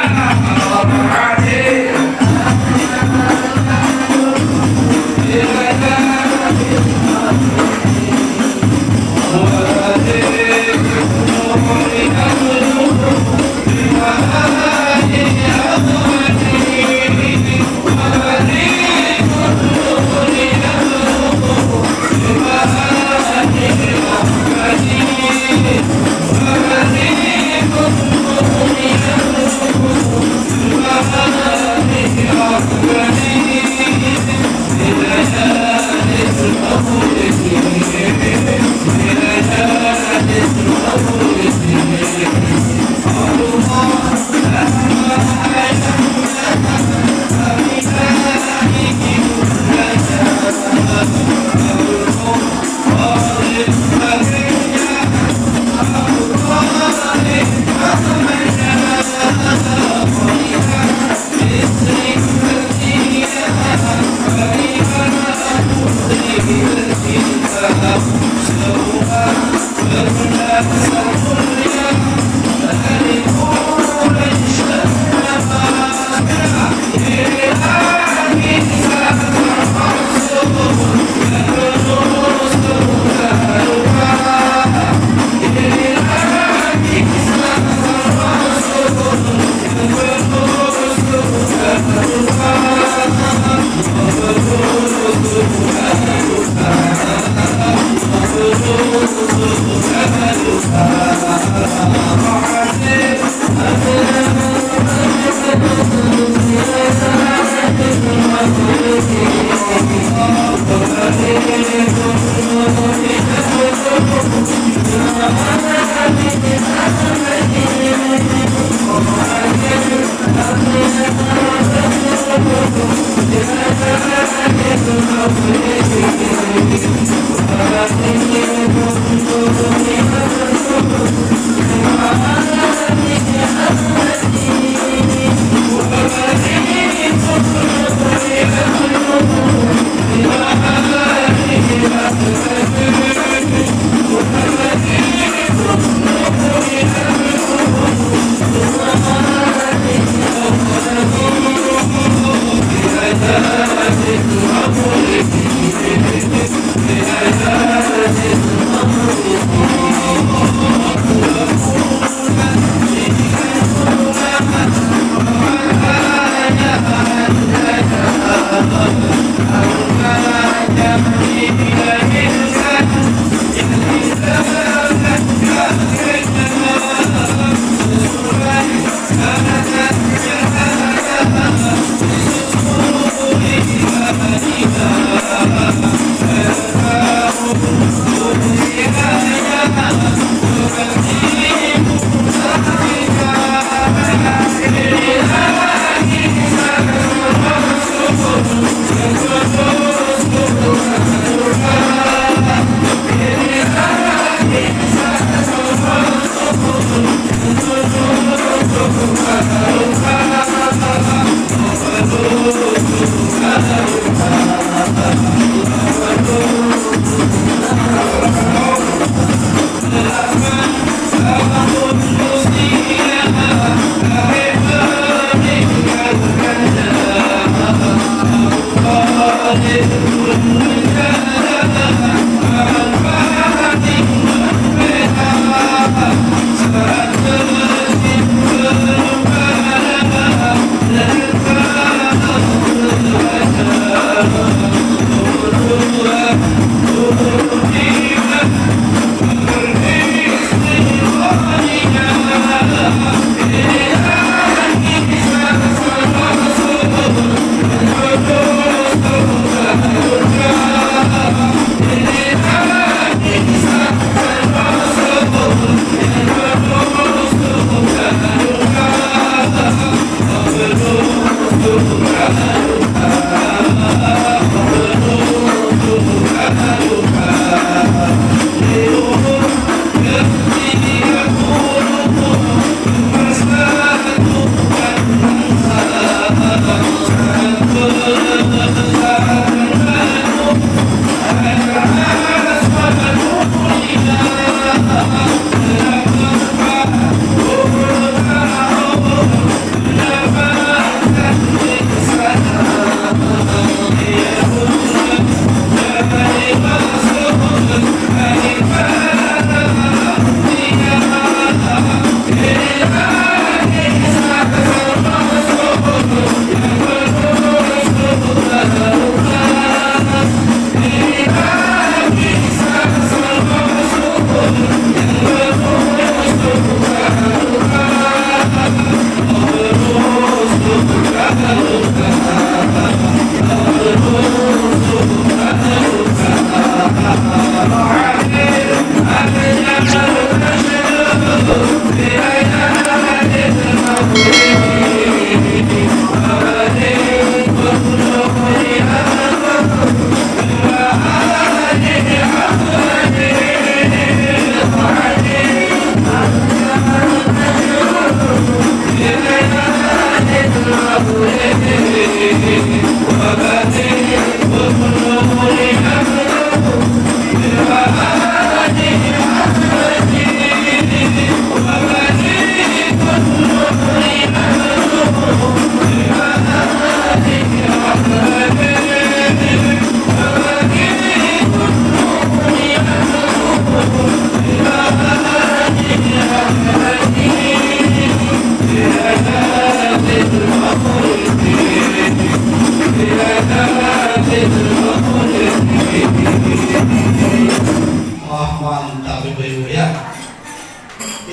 Terima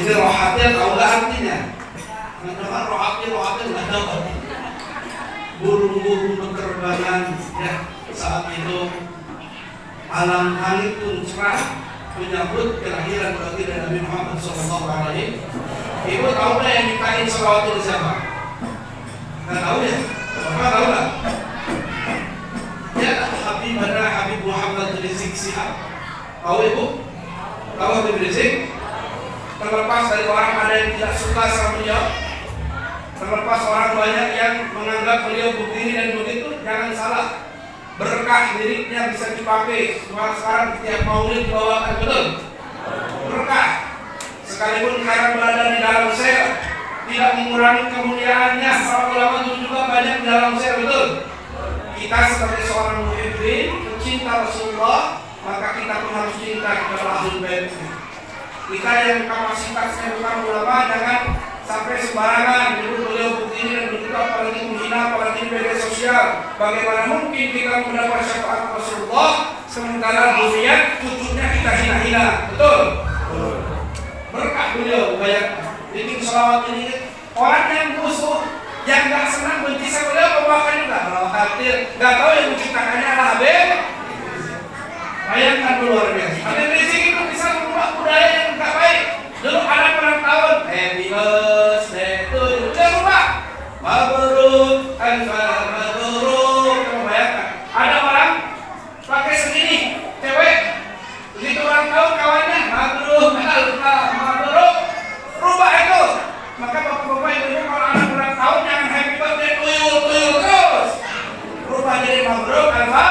Ini rohatil tahu nggak artinya? Teman-teman rohatil nggak tahu artinya. Burung-burung berterbangan ya saat itu alam langit pun cerah menyambut kelahiran baginda Nabi Muhammad SAW. Ibu tahu nggak yang ditain sholawat itu siapa? Nggak tahu ya? Bapak tahu nggak? Ya Habib Muhammad Rizik Sihab. Tahu ibu? Tahu Habib Rizik? Terlepas dari orang ada yang tidak suka sama beliau, terlepas orang banyak yang menganggap beliau begini dan begitu, jangan salah. Berkah liriknya bisa dipakai. Sekarang setiap maulid dibawakan, betul? Berkah. Sekalipun sekarang berada di dalam sel, tidak mengurangi kemuliaannya. Para ulama itu juga banyak di dalam sel, betul? Kita sebagai seorang muhibbin, pencinta Rasulullah, maka kita pun harus cinta kepada Ahlul Bait. Kita yang kapasitasnya bukan ulama, jangan sampai sembarangan menyebut beliau begini dan begitu, apalagi menghina, apalagi di media sosial. Bagaimana mungkin kita mendapat syafaat Rasulullah sementara dunia cucunya kita hina-hina, betul? Berkah beliau banyak bikin sholawat ini. Orang yang musuh, yang nggak senang benci sama beliau, membawakan juga. Kalau khawatir, nggak tahu yang menciptakannya adalah Habib. Bayangkan luar biasa. Habib Rizik itu bisa mengubah budaya yang nggak baik. Dulu ada ulang tahun, happy birthday to you. Dia lupa. Mabruk, alfa mabruk. Kamu bayangkan, ada orang pakai segini, cewek. Begitu ulang tahun kawannya, mabruk, alfa mabruk. Rubah itu. Maka bapak-bapak ibu kalau anak ulang tahun jangan happy birthday tuyul terus. Rubah jadi mabruk, alfa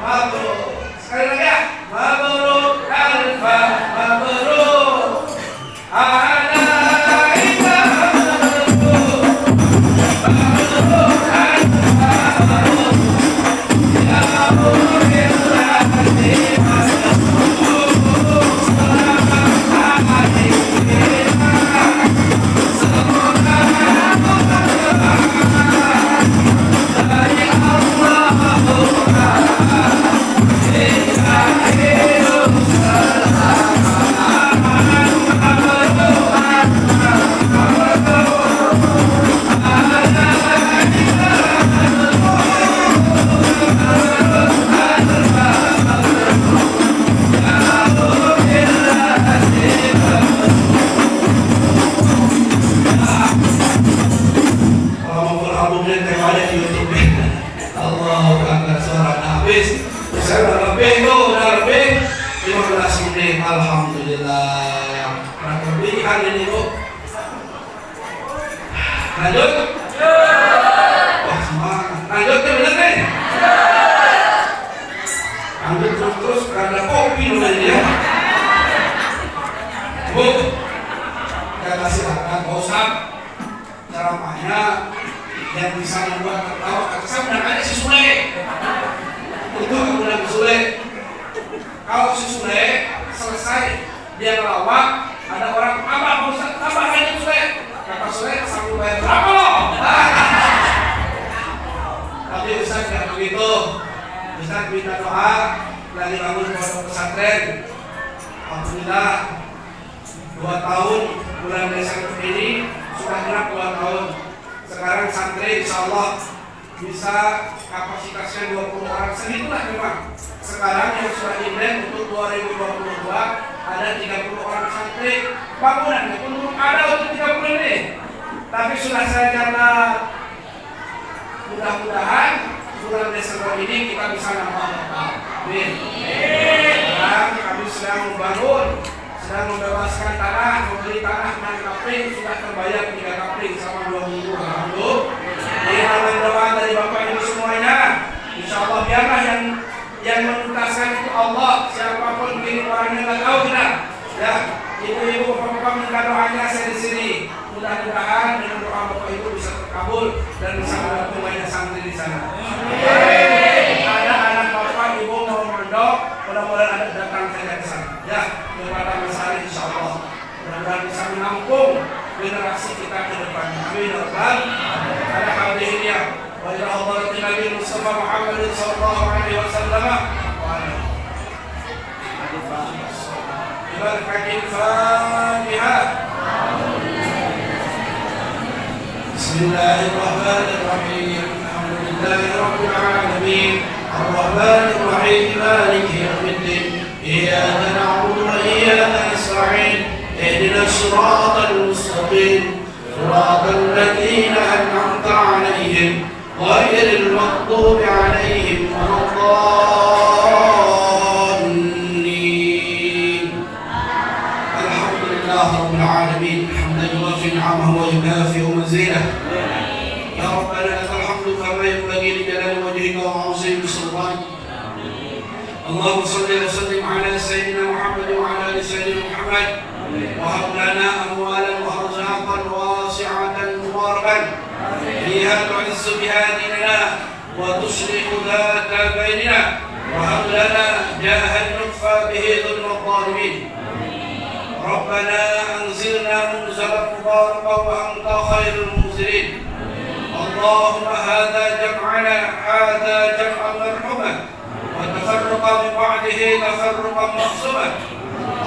mabruk. Sekali lagi ya, mabruk, alfa mabruk. Alhamdulillah. Berlebihan ini bu. Lanjut. Wah semangat. Lanjut ke bener nih. Lanjut terus ada kopi namanya ya. Bu, kita kasih akan Ustaz ceramahnya yang bisa membuat tertawa. Saya benar aja si Sule. Itu aku bilang Sule. Kalau si Sule selesai dia ngelawak, ada orang apa Ustaz, tambah aja Sule. Kata Sule sambil bayar berapa loh? Tapi Ustaz tidak begitu. Ustaz minta doa lagi bangun pondok pesantren. Alhamdulillah 2 tahun bulan Desember ini sudah genap 2 tahun. Sekarang santri insyaallah bisa kapasitasnya 20 orang, segitulah memang. Sekarang yang sudah indek untuk 2022 ada 30 orang santri. Bangunannya pun belum ada untuk 30 ini. Tapi sudah saya catat. Mudah-mudahan bulan Desember ini kita bisa nambah total. Amin. Sekarang kami sedang membangun, sedang membebaskan tanah, membeli tanah 6 kapling, sudah terbayar 3 kapling sama 2 minggu. Alhamdulillah. Ini amal doa dari Bapak Ibu semuanya. Insyaallah biarlah yang menuntaskan itu Allah. Siapapun mungkin orangnya nggak tahu kita. Ya, ibu-ibu, bapak-bapak minta doanya saya di sini. Mudah-mudahan dengan doa Bapak Ibu bisa terkabul dan bisa mendapatkan banyak santri di sana. Ada anak Bapak Ibu mau mondok, mudah-mudahan ada datang saja ke sana. Ya, kepada Mas insyaallah. Mudah-mudahan bisa menampung generasi kita ke depan. Amin ya rabbal alamin. Hadirin ya. Wa ila hadratin Nabi Mustafa Muhammad sallallahu alaihi wasallam. Wa ala alihi. Fatihah. بسم الله الرحمن الرحيم الحمد لله رب العالمين الرحمن الرحيم مالك يوم الدين إياك نعبد وإياك نستعين اهدنا الصراط المستقيم صراط الذين أنعمت عليهم غير المغضوب عليهم ولا الضالين. الحمد لله رب العالمين حمدا يوافي نعمه ويكافئ مزيده. يا ربنا لك الحمد كما ينبغي لجلال وجهك وعظيم سلطانك. اللهم صل وسلم على سيدنا محمد وعلى ال سيدنا محمد وهب لنا اموالا وارزاقا واسعه مباركا فيها تعز بها ديننا وتصلح ذات بيننا وهب لنا جاها يخفى به ظلم الظالمين. ربنا انزلنا منزلا مباركا وانت خير المنزلين. اللهم هذا جمعنا مرحوما وتفرق من بعده تفرقا مقسوما.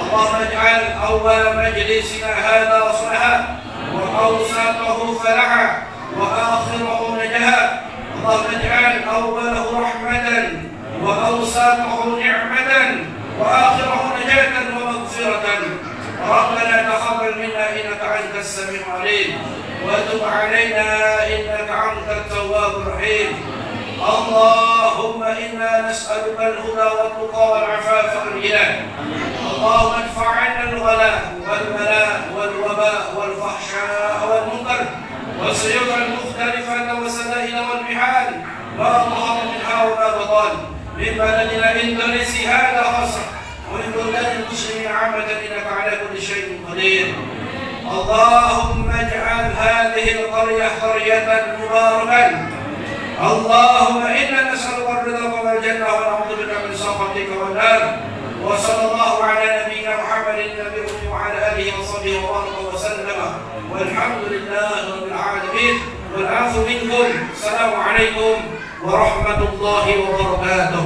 اللهم اجعل اول مجلسنا هذا صلحا واوسطه فلحا واخره نجاها. اللهم اجعل اوله رحمه واوسطه نعمه واخره نجاه ومغفره. ربنا تقبل منا انك انت السميع العليم وتب علينا انك انت التواب الرحيم. اللهم انا نسالك الهدى والتقى والعفاف والغنى. اللهم ادفع عنا الغلاء والبلاء والوباء والفحشاء والمنكر والسيوف المختلفه والسدائل والمحال ما ظهر منها وما بطن من بلدنا اندونيسيا هذا خاصه ومن بلدان المسلمين عامه انك على كل شيء قدير. اللهم اجعل هذه القريه قريه مباركه. اللهم انا نسالك الرضا والجنه ونعوذ بك من سخطك والنار. وصلى الله على نبينا محمد النبي وعلى اله وصحبه وبارك وسلم والحمد لله رب العالمين. والعفو منكم. السلام عليكم ورحمه الله وبركاته.